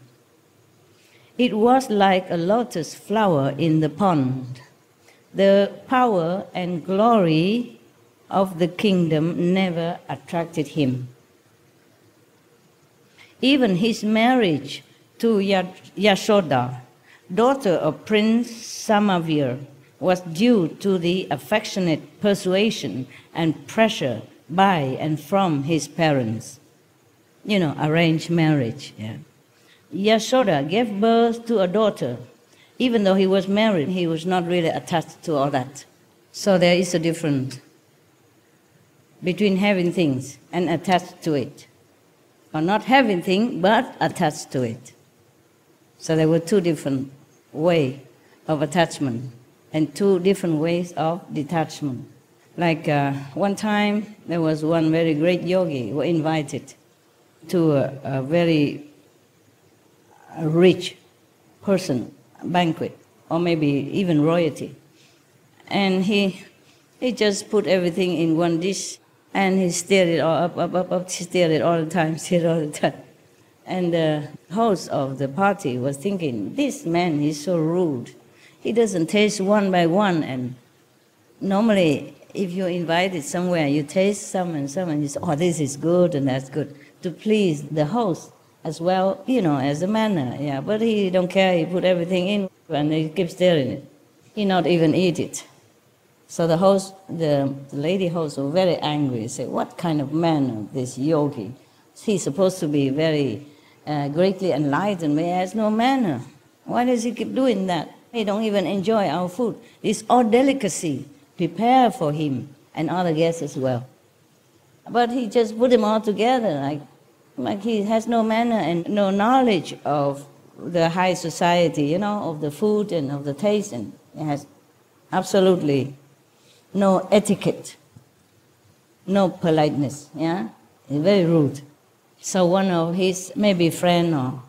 It was like a lotus flower in the pond. The power and glory of the kingdom never attracted him. Even his marriage to Yashoda, daughter of Prince Mahavira, was due to the affectionate persuasion and pressure by and from his parents. Arranged marriage. Yeah. Yashoda gave birth to a daughter. Even though he was married, he was not really attached to all that. So there is a difference between having things and attached to it. Or not having things, but attached to it. So there were two different ways of attachment and two different ways of detachment. Like one time, there was one very great yogi who invited to a very rich person banquet, or maybe even royalty. And he just put everything in one dish, and he stirred it all up, stirred it all the time. And the host of the party was thinking, this man is so rude. He doesn't taste one by one, and normally if you're invited somewhere, you taste some and you say, oh, this is good and that's good, to please the host as well, as a manner. Yeah, but he don't care. He put everything in and he keeps stirring it. He not even eat it. So the host, the lady host, was very angry. He said, what kind of man is this yogi? He's supposed to be very greatly enlightened, but he has no manner. Why does he keep doing that? He don't even enjoy our food. It's all delicacy prepared for him and other guests as well. But he just put them all together, like he has no manner and no knowledge of the high society, of the food and of the taste, and he has absolutely no etiquette, no politeness, yeah? He's very rude. So one of his maybe friend or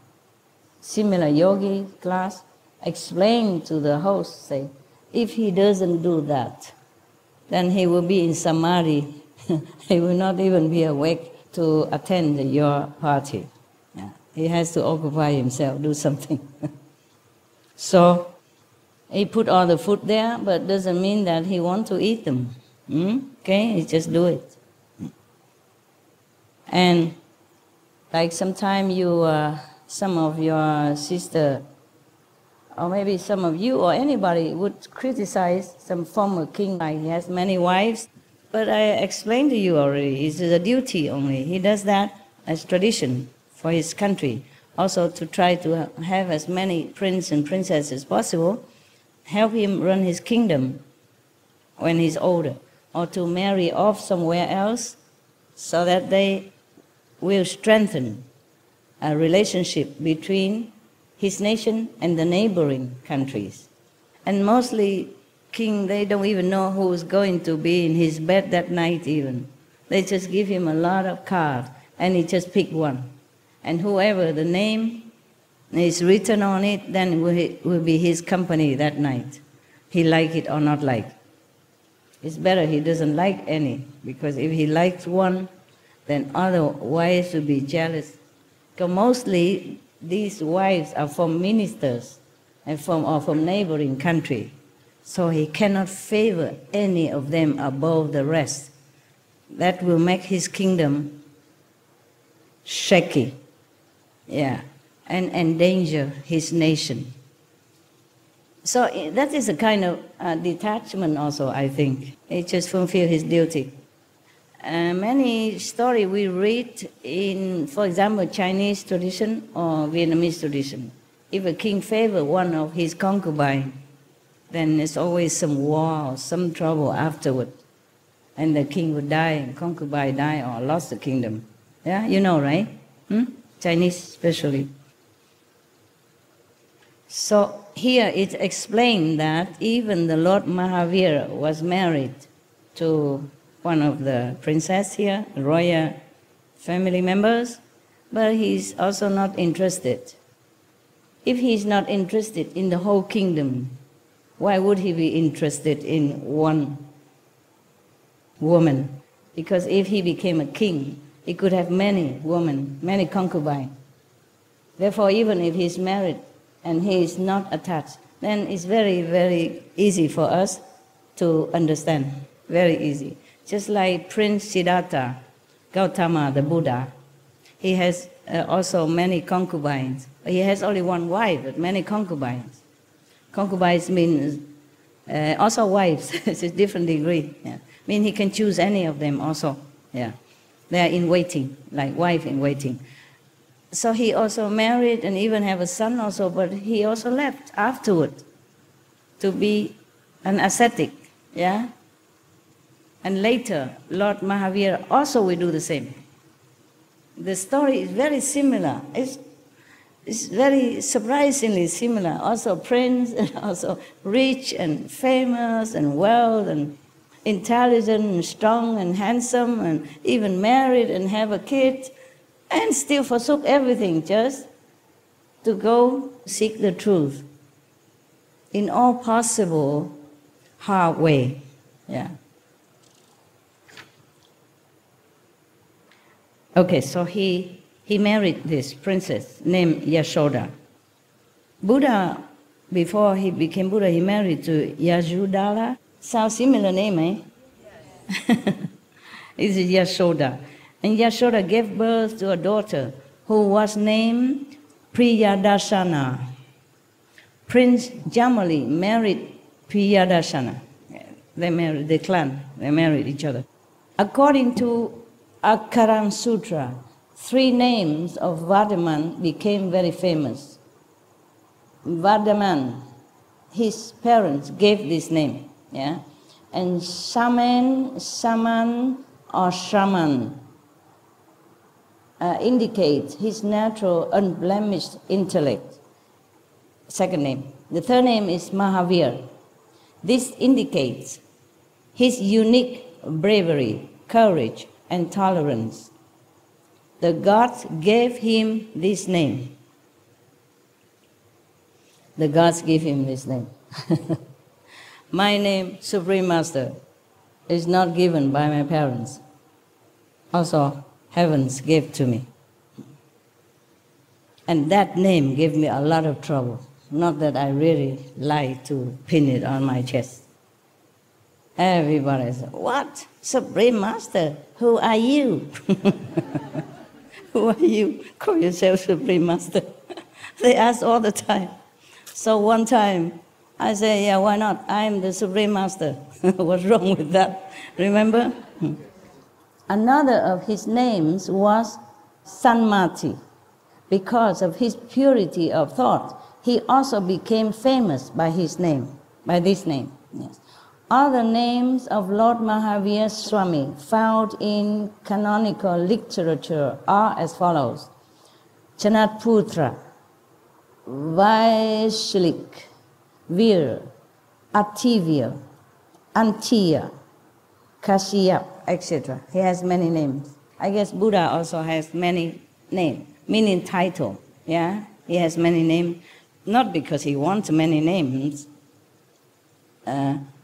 similar yogi class explained to the host, say, if he doesn't do that, then he will be in samadhi. He will not even be awake to attend your party. Yeah. He has to occupy himself, do something. So he put all the food there, but doesn't mean that he wants to eat them. Okay, he just do it. And like sometime some of your sister, or maybe some of you or anybody would criticize some former king, like he has many wives. But I explained to you already, it's a duty only. He does that as tradition for his country. Also to try to have as many princes and princesses as possible, help him run his kingdom when he's older, or to marry off somewhere else so that they will strengthen a relationship between his nation and the neighboring countries. And mostly king, they don't even know who's going to be in his bed that night even. They just give him a lot of cards and he just pick one. And whoever the name is written on it, then will be his company that night. He like it or not like. It's better he doesn't like any, because if he likes one, then other wives will be jealous. Because mostly these wives are from ministers and from neighboring country. So he cannot favor any of them above the rest. That will make his kingdom shaky, yeah, and endanger his nation. So that is a kind of detachment also, I think. He just fulfilled his duty. Many stories we read in, for example, Chinese tradition or Vietnamese tradition. If a king favors one of his concubines, then there's always some war or some trouble afterward. And the king would die, and concubine die, or lost the kingdom. Yeah, you know, right? Chinese especially. So here it's explained that even the Lord Mahavira was married to one of the princess here, royal family members, but he's also not interested. If he's not interested in the whole kingdom, why would he be interested in one woman? Because if he became a king, he could have many women, many concubines. Therefore, even if he's married and he is not attached, then it's very, very easy for us to understand. Very easy. Just like Prince Siddhartha, Gautama, the Buddha, he has also many concubines. He has only one wife, but many concubines. Concubines means also wives. It's a different degree. Yeah. Mean he can choose any of them also. Yeah, they are in waiting, like wife in waiting. So he also married and even have a son also, but he also left afterward to be an ascetic. Yeah. And later, Lord Mahavira also will do the same. The story is very similar. It's very surprisingly similar. Also prince, and also rich and famous and wealth and intelligent and strong and handsome and even married and have a kid and still forsook everything just to go seek the truth in all possible hard way. Yeah. Okay, so he married this princess named Yashoda. Buddha, before he became Buddha, he married to Yashodhara. Sounds similar name, eh? Yes. It's Yashoda. And Yashoda gave birth to a daughter who was named Priyadarshana. Prince Jamali married Priyadarshana. They married, the clan, they married each other. According to Akaran Sutra, 3 names of Vardaman became very famous. Vardaman, his parents gave this name, yeah? And Shaman, or Shaman indicates his natural unblemished intellect. Second name. The third name is Mahavira. This indicates his unique bravery, courage, and tolerance. The gods gave him this name. The gods gave him this name. My name, Supreme Master, is not given by my parents. Also, heavens gave to me. And that name gave me a lot of trouble. Not that I really like to pin it on my chest. Everybody said, "What? Supreme Master? Who are you?" Who are you? Call yourself Supreme Master. They ask all the time. So one time, I said, "Yeah, why not? I'm the Supreme Master." What's wrong with that? Remember? Another of his names was Sanmati. Because of his purity of thought, he also became famous by his name, by this name. Yes. Other names of Lord Mahavira Swami found in canonical literature are as follows: Chanatputra, Vaishlik, Vir, Ativya, Antiya, Kashyap, etc. He has many names. I guess Buddha also has many names, meaning title. Yeah, he has many names, not because he wants many names,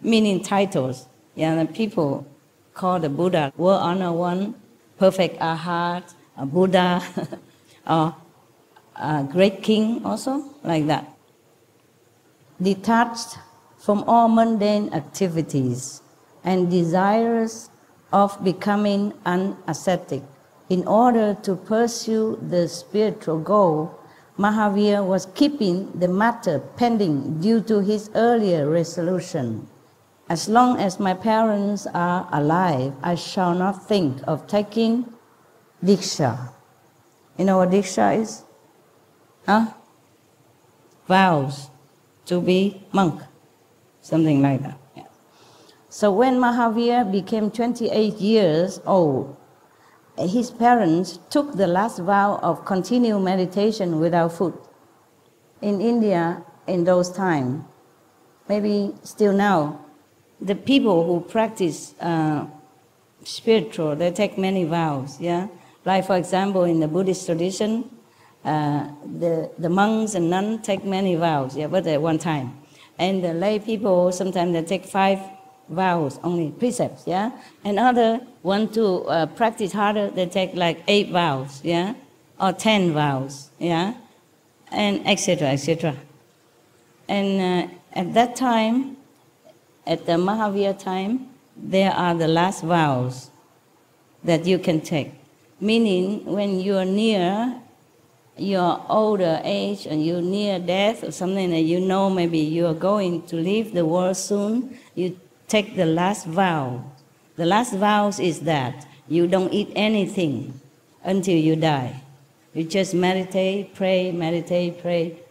meaning titles. Yeah, the people call the Buddha World Honor One, Perfect Arhat, a Buddha, or a Great King also, like that. Detached from all mundane activities and desirous of becoming an ascetic, in order to pursue the spiritual goal, Mahavira was keeping the matter pending due to his earlier resolution. As long as my parents are alive, I shall not think of taking Diksha. You know what Diksha is? Huh? Vows to be monk, something like that. Yeah. So when Mahavira became 28 years old, his parents took the last vow of continued meditation without food. In India, in those times, maybe still now, the people who practice spiritual, they take many vows, yeah? Like, for example, in the Buddhist tradition, the monks and nuns take many vows, yeah, but at one time. And the lay people, sometimes they take 5 vows, only precepts, yeah? And other want to practice harder, they take like 8 vows, yeah? Or 10 vows, yeah? And etc., etc. And at that time, at the Mahavira time, there are the last vows that you can take. Meaning, when you are near your older age and you're near death or something that you know maybe you are going to leave the world soon, you take the last vow. The last vows is that you don't eat anything until you die. You just meditate, pray,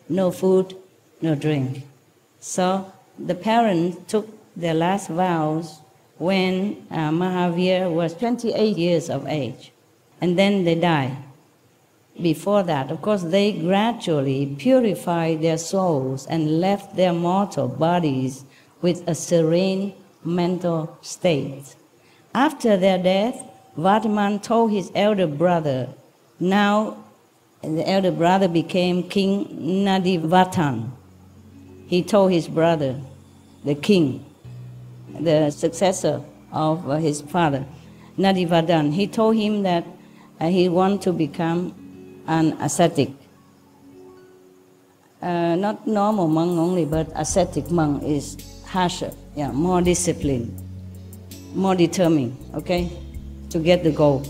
no food, no drink. So the parents took their last vows when Mahavira was 28 years of age, and then they died. Before that, of course, they gradually purified their souls and left their mortal bodies with a serene mental state. After their death, Vardhaman told his elder brother, now the elder brother became King Nadivatan. He told his brother, the king, the successor of his father, Nadivatan, he told him that he wanted to become an ascetic. Not normal monk only, but ascetic monk is harsher, yeah, more disciplined, more determined, okay, to get the goal.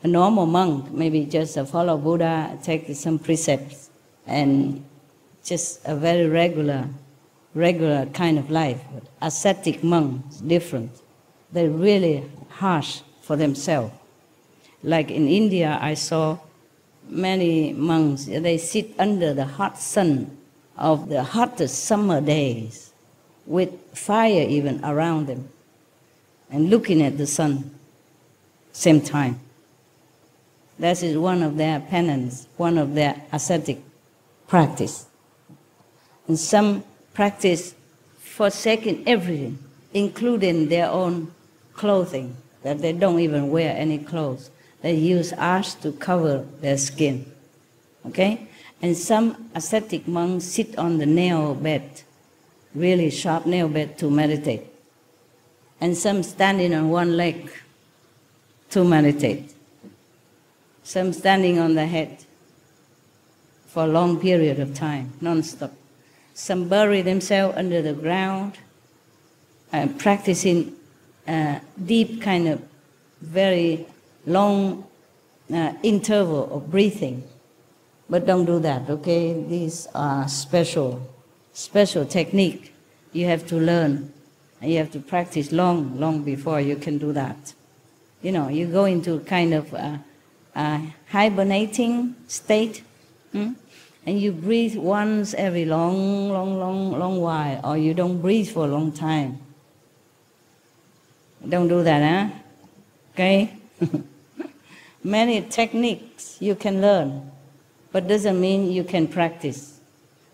A normal monk maybe just follow Buddha, take some precepts, and just a very regular kind of life. But ascetic monk is different. They're really harsh for themselves. Like in India, I saw many monks, they sit under the hot sun of the hottest summer days with fire even around them and looking at the sun same time. That is one of their penance, one of their ascetic practice. And some practice forsaking everything, including their own clothing, that they don't even wear any clothes. They use ash to cover their skin. Okay? And some ascetic monks sit on the nail bed, really sharp nail bed to meditate. And some standing on one leg to meditate. Some standing on the head for a long period of time, non-stop. Some bury themselves under the ground, practicing deep kind of very long interval of breathing. But don't do that, okay? These are special technique you have to learn. And you have to practice long before you can do that. You know, you go into kind of hibernating state, and you breathe once every long while, or you don't breathe for a long time. Don't do that, huh? Okay? Many techniques you can learn, but doesn't mean you can practice.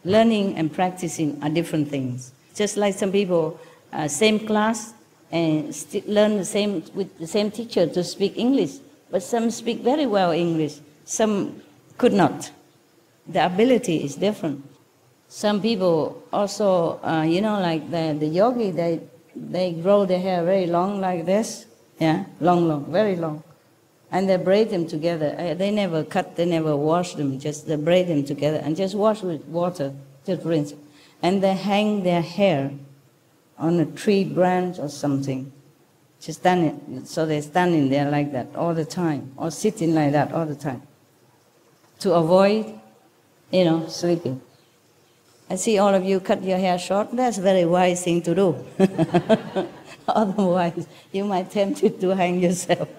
Learning and practicing are different things. Just like some people, same class, and learn with the same teacher to speak English, but some speak very well English, some could not. The ability is different. Some people also, like the yogi, they grow their hair very long like this, yeah, long, very long. And they braid them together. They never cut, they never wash them, just they braid them together and just wash with water, just rinse. And they hang their hair on a tree branch or something. Just so they're standing there like that all the time, or sitting like that all the time, to avoid, sleeping. I see all of you cut your hair short. That's a very wise thing to do. Otherwise, you might tempt you to hang yourself.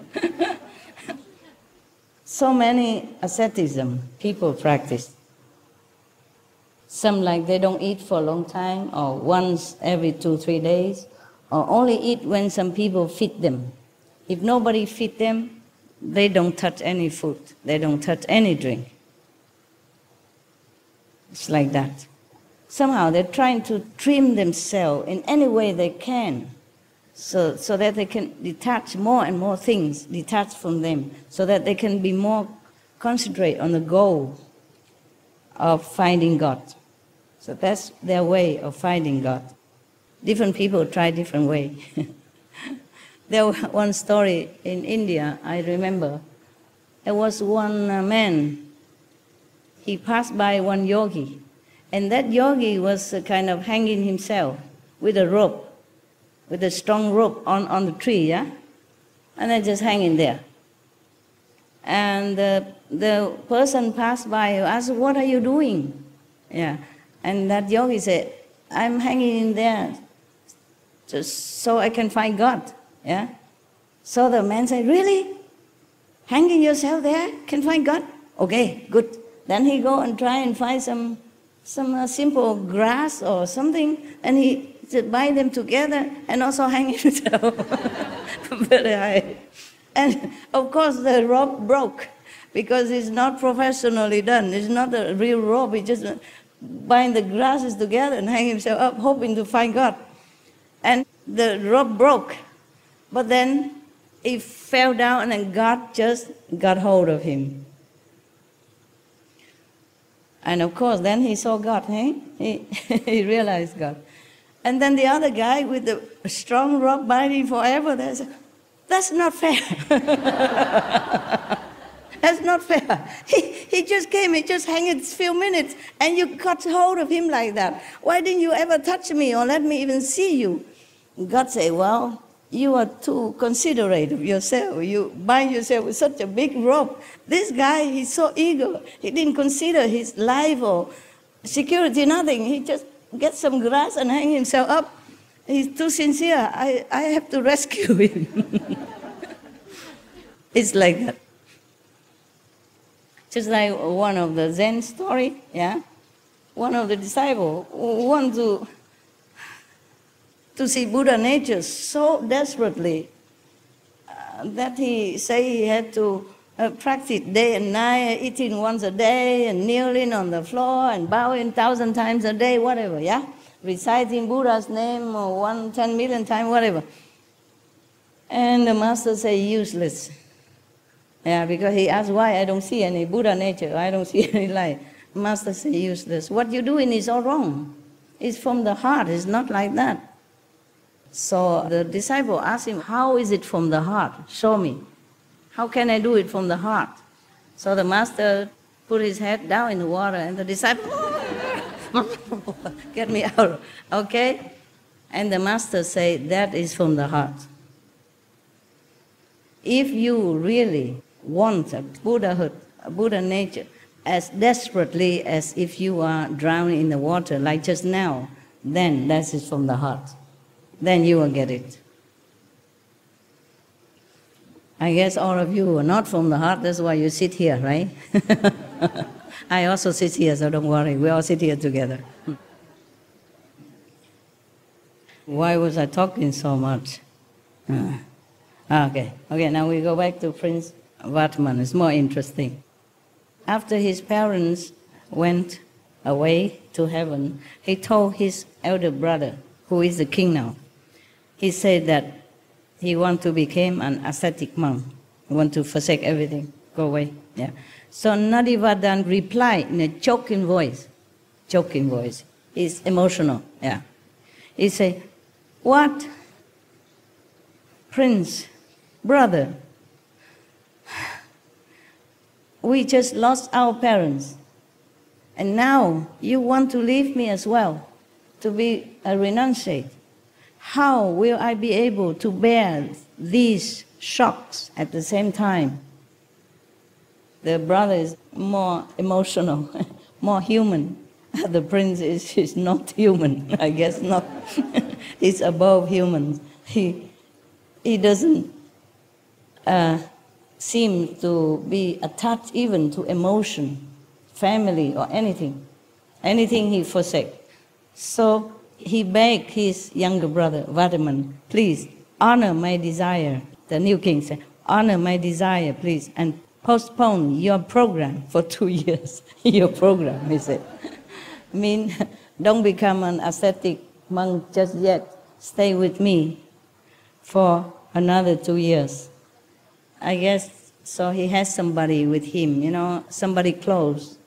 So many asceticism people practice. Some like they don't eat for a long time, or once every 2-3 days, or only eat when some people feed them. If nobody feed them, they don't touch any food. They don't touch any drink. It's like that. Somehow they're trying to trim themselves in any way they can so that they can detach more and more things, detach from them, so that they can be more concentrate on the goal of finding God. So that's their way of finding God. Different people try different way. There was one story in India, I remember. There was one man, he passed by one yogi, and that yogi was kind of hanging himself with a rope, with a strong rope on the tree, yeah? And then just hanging there. And the person passed by and asked, "What are you doing?" Yeah. And that yogi said, "I'm hanging in there just so I can find God." Yeah. So the man said, "Really? Hanging yourself there can find God? Okay, good." Then he go and try and find some simple grass or something, and he just bind them together and also hang himself very high. And of course the rope broke because it's not professionally done. It's not a real rope. He just bind the grasses together and hang himself up, hoping to find God. And the rope broke. But then he fell down and God just got hold of him. And of course, then he saw God, eh? He realized God. And then the other guy with the strong rope binding forever, that's not fair. That's not fair. He just came, he just hung it a few minutes, and you got hold of him like that. Why didn't you ever touch me or let me even see you? God said, "Well, you are too considerate of yourself. You bind yourself with such a big rope. This guy, he's so eager. He didn't consider his life or security, nothing. He just gets some grass and hang himself up. He's too sincere. I have to rescue him." It's like that. Just like one of the Zen story, yeah? One of the disciples want to see Buddha nature so desperately that he say he had to practice day and night, eating once a day and kneeling on the floor and bowing 1,000 times a day, whatever, yeah? Reciting Buddha's name 10 million times, whatever. And the master say useless. Yeah, because he asked why I don't see any Buddha nature, I don't see any light. Master say useless. What you're doing is all wrong. It's from the heart, it's not like that. So the disciple asked him, "How is it from the heart? Show me. How can I do it from the heart?" So the master put his head down in the water, and the disciple, "Get me out, okay?" And the master said, "That is from the heart. If you really want a Buddhahood, a Buddha nature, as desperately as if you are drowning in the water, like just now, then that is from the heart. Then you will get it." I guess all of you are not from the heart, that's why you sit here, right? I also sit here, so don't worry, we all sit here together. Why was I talking so much? Okay, now we go back to Prince Vardhaman. It's more interesting. After his parents went away to heaven, he told his elder brother, who is the king now, he said that he want to become an ascetic monk. He want to forsake everything, go away. Yeah. So Nadivardhan replied in a choking voice. He's emotional. Yeah. He said, "What? Prince, brother, we just lost our parents, and now you want to leave me as well, to be a renunciate. How will I be able to bear these shocks at the same time?" The brother is more emotional, more human. The prince is not human, I guess not. He's above humans. He doesn't seem to be attached even to emotion, family, or anything. Anything he forsake. So he begged his younger brother, Vardhaman, "Please honor my desire." The new king said, honor my desire, please, and postpone your program for 2 years. Your program, he said. I mean, don't become an ascetic monk just yet. Stay with me for another 2 years. I guess so he has somebody with him, somebody close.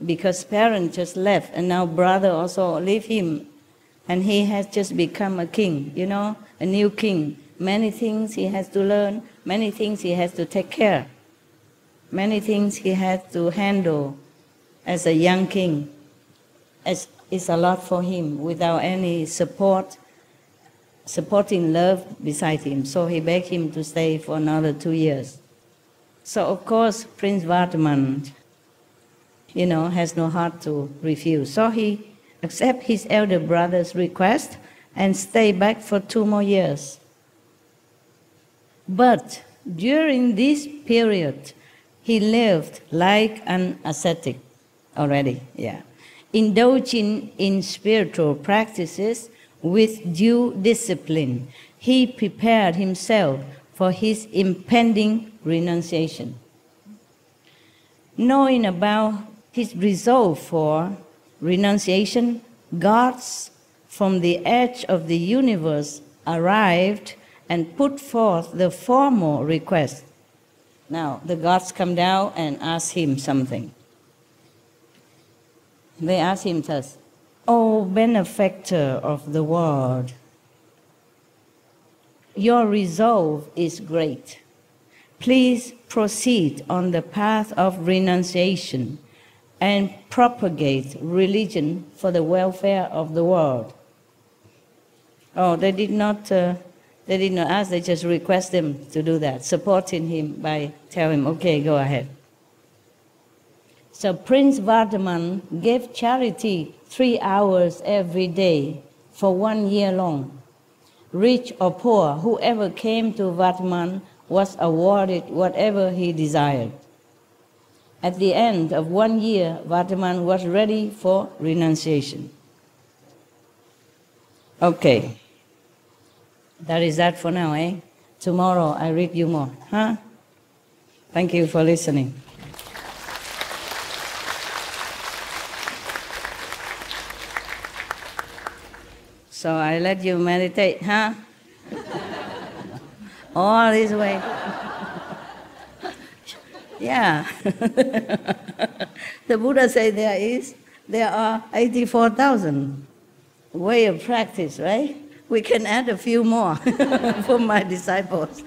Because parents just left, and now brother also leave him. And he has just become a king, a new king. Many things he has to learn, many things he has to take care. Many things he has to handle as a young king. It's a lot for him without any supporting love beside him. So he begged him to stay for another 2 years. So of course, Prince Vardhaman, has no heart to refuse. So he accepted his elder brother's request and stayed back for 2 more years. But during this period, he lived like an ascetic already, indulging in spiritual practices with due discipline. He prepared himself for his impending renunciation. Knowing about his resolve for renunciation, gods from the edge of the universe arrived and put forth the formal request. Now, the gods come down and ask him something. They ask him thus, "O benefactor of the world, your resolve is great. Please proceed on the path of renunciation and propagate religion for the welfare of the world." Oh, they did not ask, they just request him to do that, supporting him by telling him, okay, go ahead. So Prince Vardhaman gave charity 3 hours every day for 1 year long. Rich or poor, whoever came to Vardhaman was awarded whatever he desired. At the end of 1 year, Vardhaman was ready for renunciation. Okay. That is that for now, eh? Tomorrow I read you more, huh? Thank you for listening. So I let you meditate, huh? All this way. Yeah. The Buddha said there are 84,000 way of practice, right? We can add a few more for my disciples.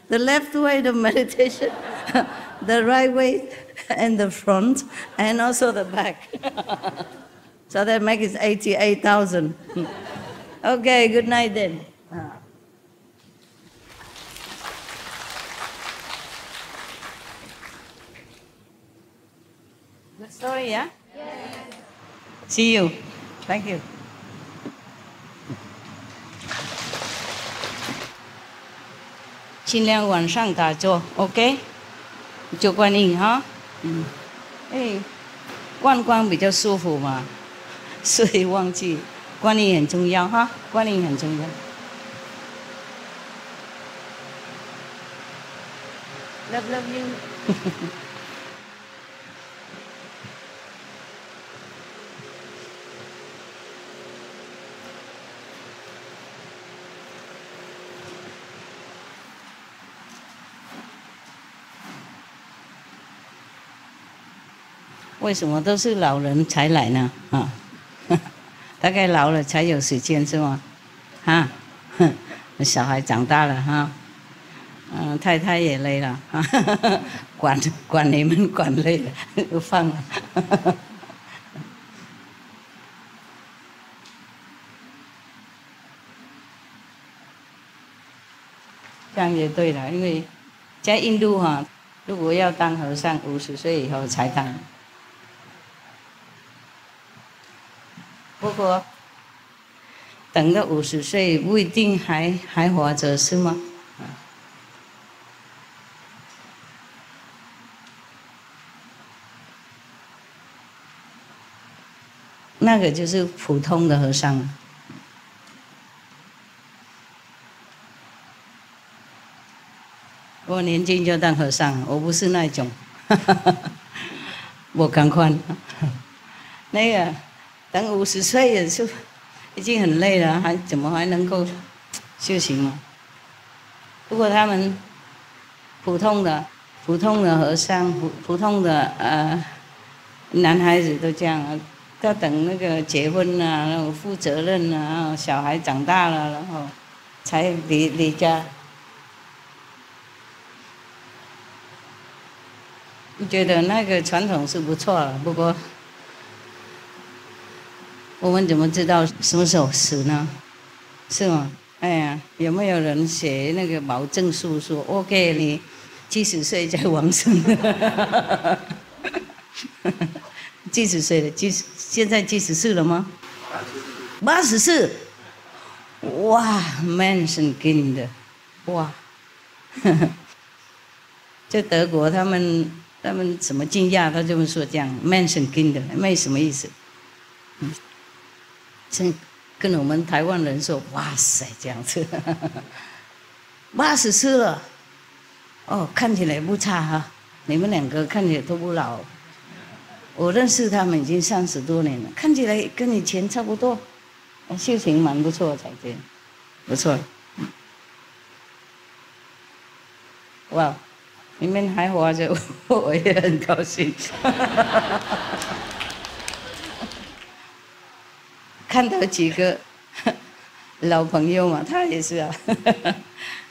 The left way of meditation, the right way, and the front, and also the back. So that makes it 88,000. Okay, good night then. Good story, yeah? Yes. See you. Thank you. 尽量晚上打坐 ，OK？ 就观音哈，观光比较舒服嘛，所以忘记观音很重要哈，观音很重要。Love you 。为什么都是老人才来呢？啊，大概老了才有时间是吗？啊，小孩长大了哈，太太也累了，管你们管累了，就放了。这样也对了，因为在印度哈，如果要当和尚，50岁以后才当。不过，等到50岁不一定还活着，是吗？那个就是普通的和尚。年轻就当和尚，我不是那种。我赶快，那个等50岁也是已经很累了，怎么还能够修行嘛？不过他们普通的和尚，普通的男孩子都这样啊，要等那个结婚啊，然后负责任啊，然后小孩长大了，然后才离家。觉得那个传统是不错了，不过我们怎么知道什么时候死呢？是吗？哎呀，有没有人写那个保证书说 OK 你70岁再往生？70岁了，现在74了吗？84，哇 ，Mansion King 的，哇，就德国他们什么惊讶，他这么说这样 ，Mansion King 的，没什么意思。跟我们台湾人说，哇塞，这样子，84了，哦，看起来不差哈，你们2个看起来都不老。我认识他们已经30多年了，看起来跟以前差不多，修行蛮不错才对，不错。哇，你们还活着，我也很高兴。看到几个老朋友嘛，他也是啊。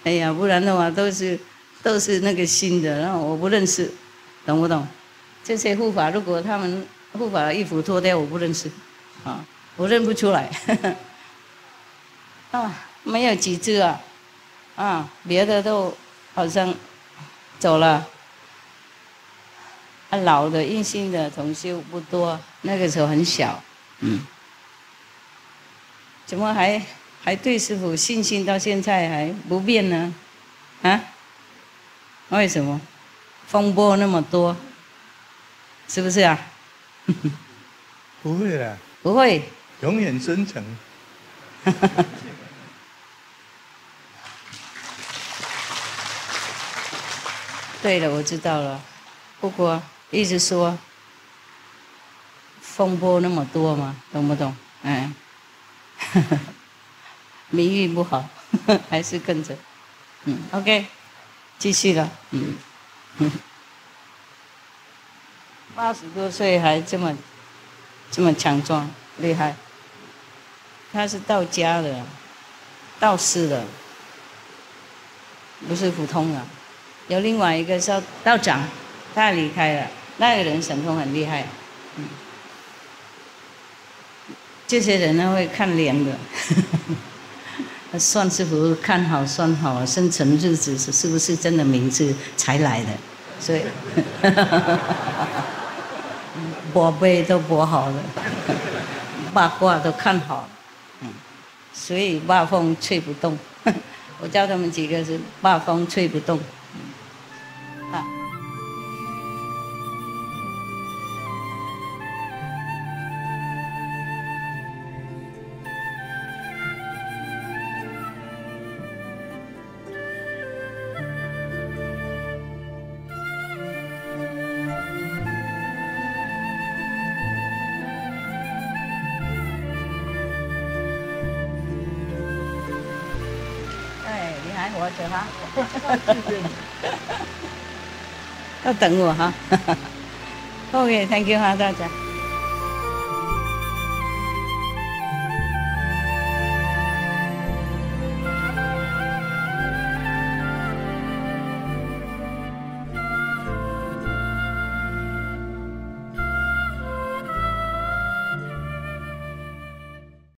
哎呀，不然的话都是那个新的，然后我不认识，懂不懂？这些护法，如果他们护法的衣服脱掉，我不认识，啊，我认不出来。啊，没有几只啊，啊，别的都好像走了。啊，老的阴性的同修不多，那个时候很小，怎么还对师父信心到现在还不变呢？啊？为什么？风波那么多，是不是啊？不会啦，不会，永远真诚。对了，我知道了。不过一直说风波那么多嘛，懂不懂？名誉不好，还是跟着。OK， 继续了。80多岁还这么强壮，厉害。他是道家的，道士的，不是普通的。有另外一个是道长，他离开了，那个人神通很厉害。这些人呢会看脸的，算师傅看好算好，生辰日子是不是真的名字才来的，所以卜碑都卜好了，八卦都看好了，所以八风吹不动。我教他们几个是八风吹不动。活着哈，要等我哈。OK，Thank you 哈，大家。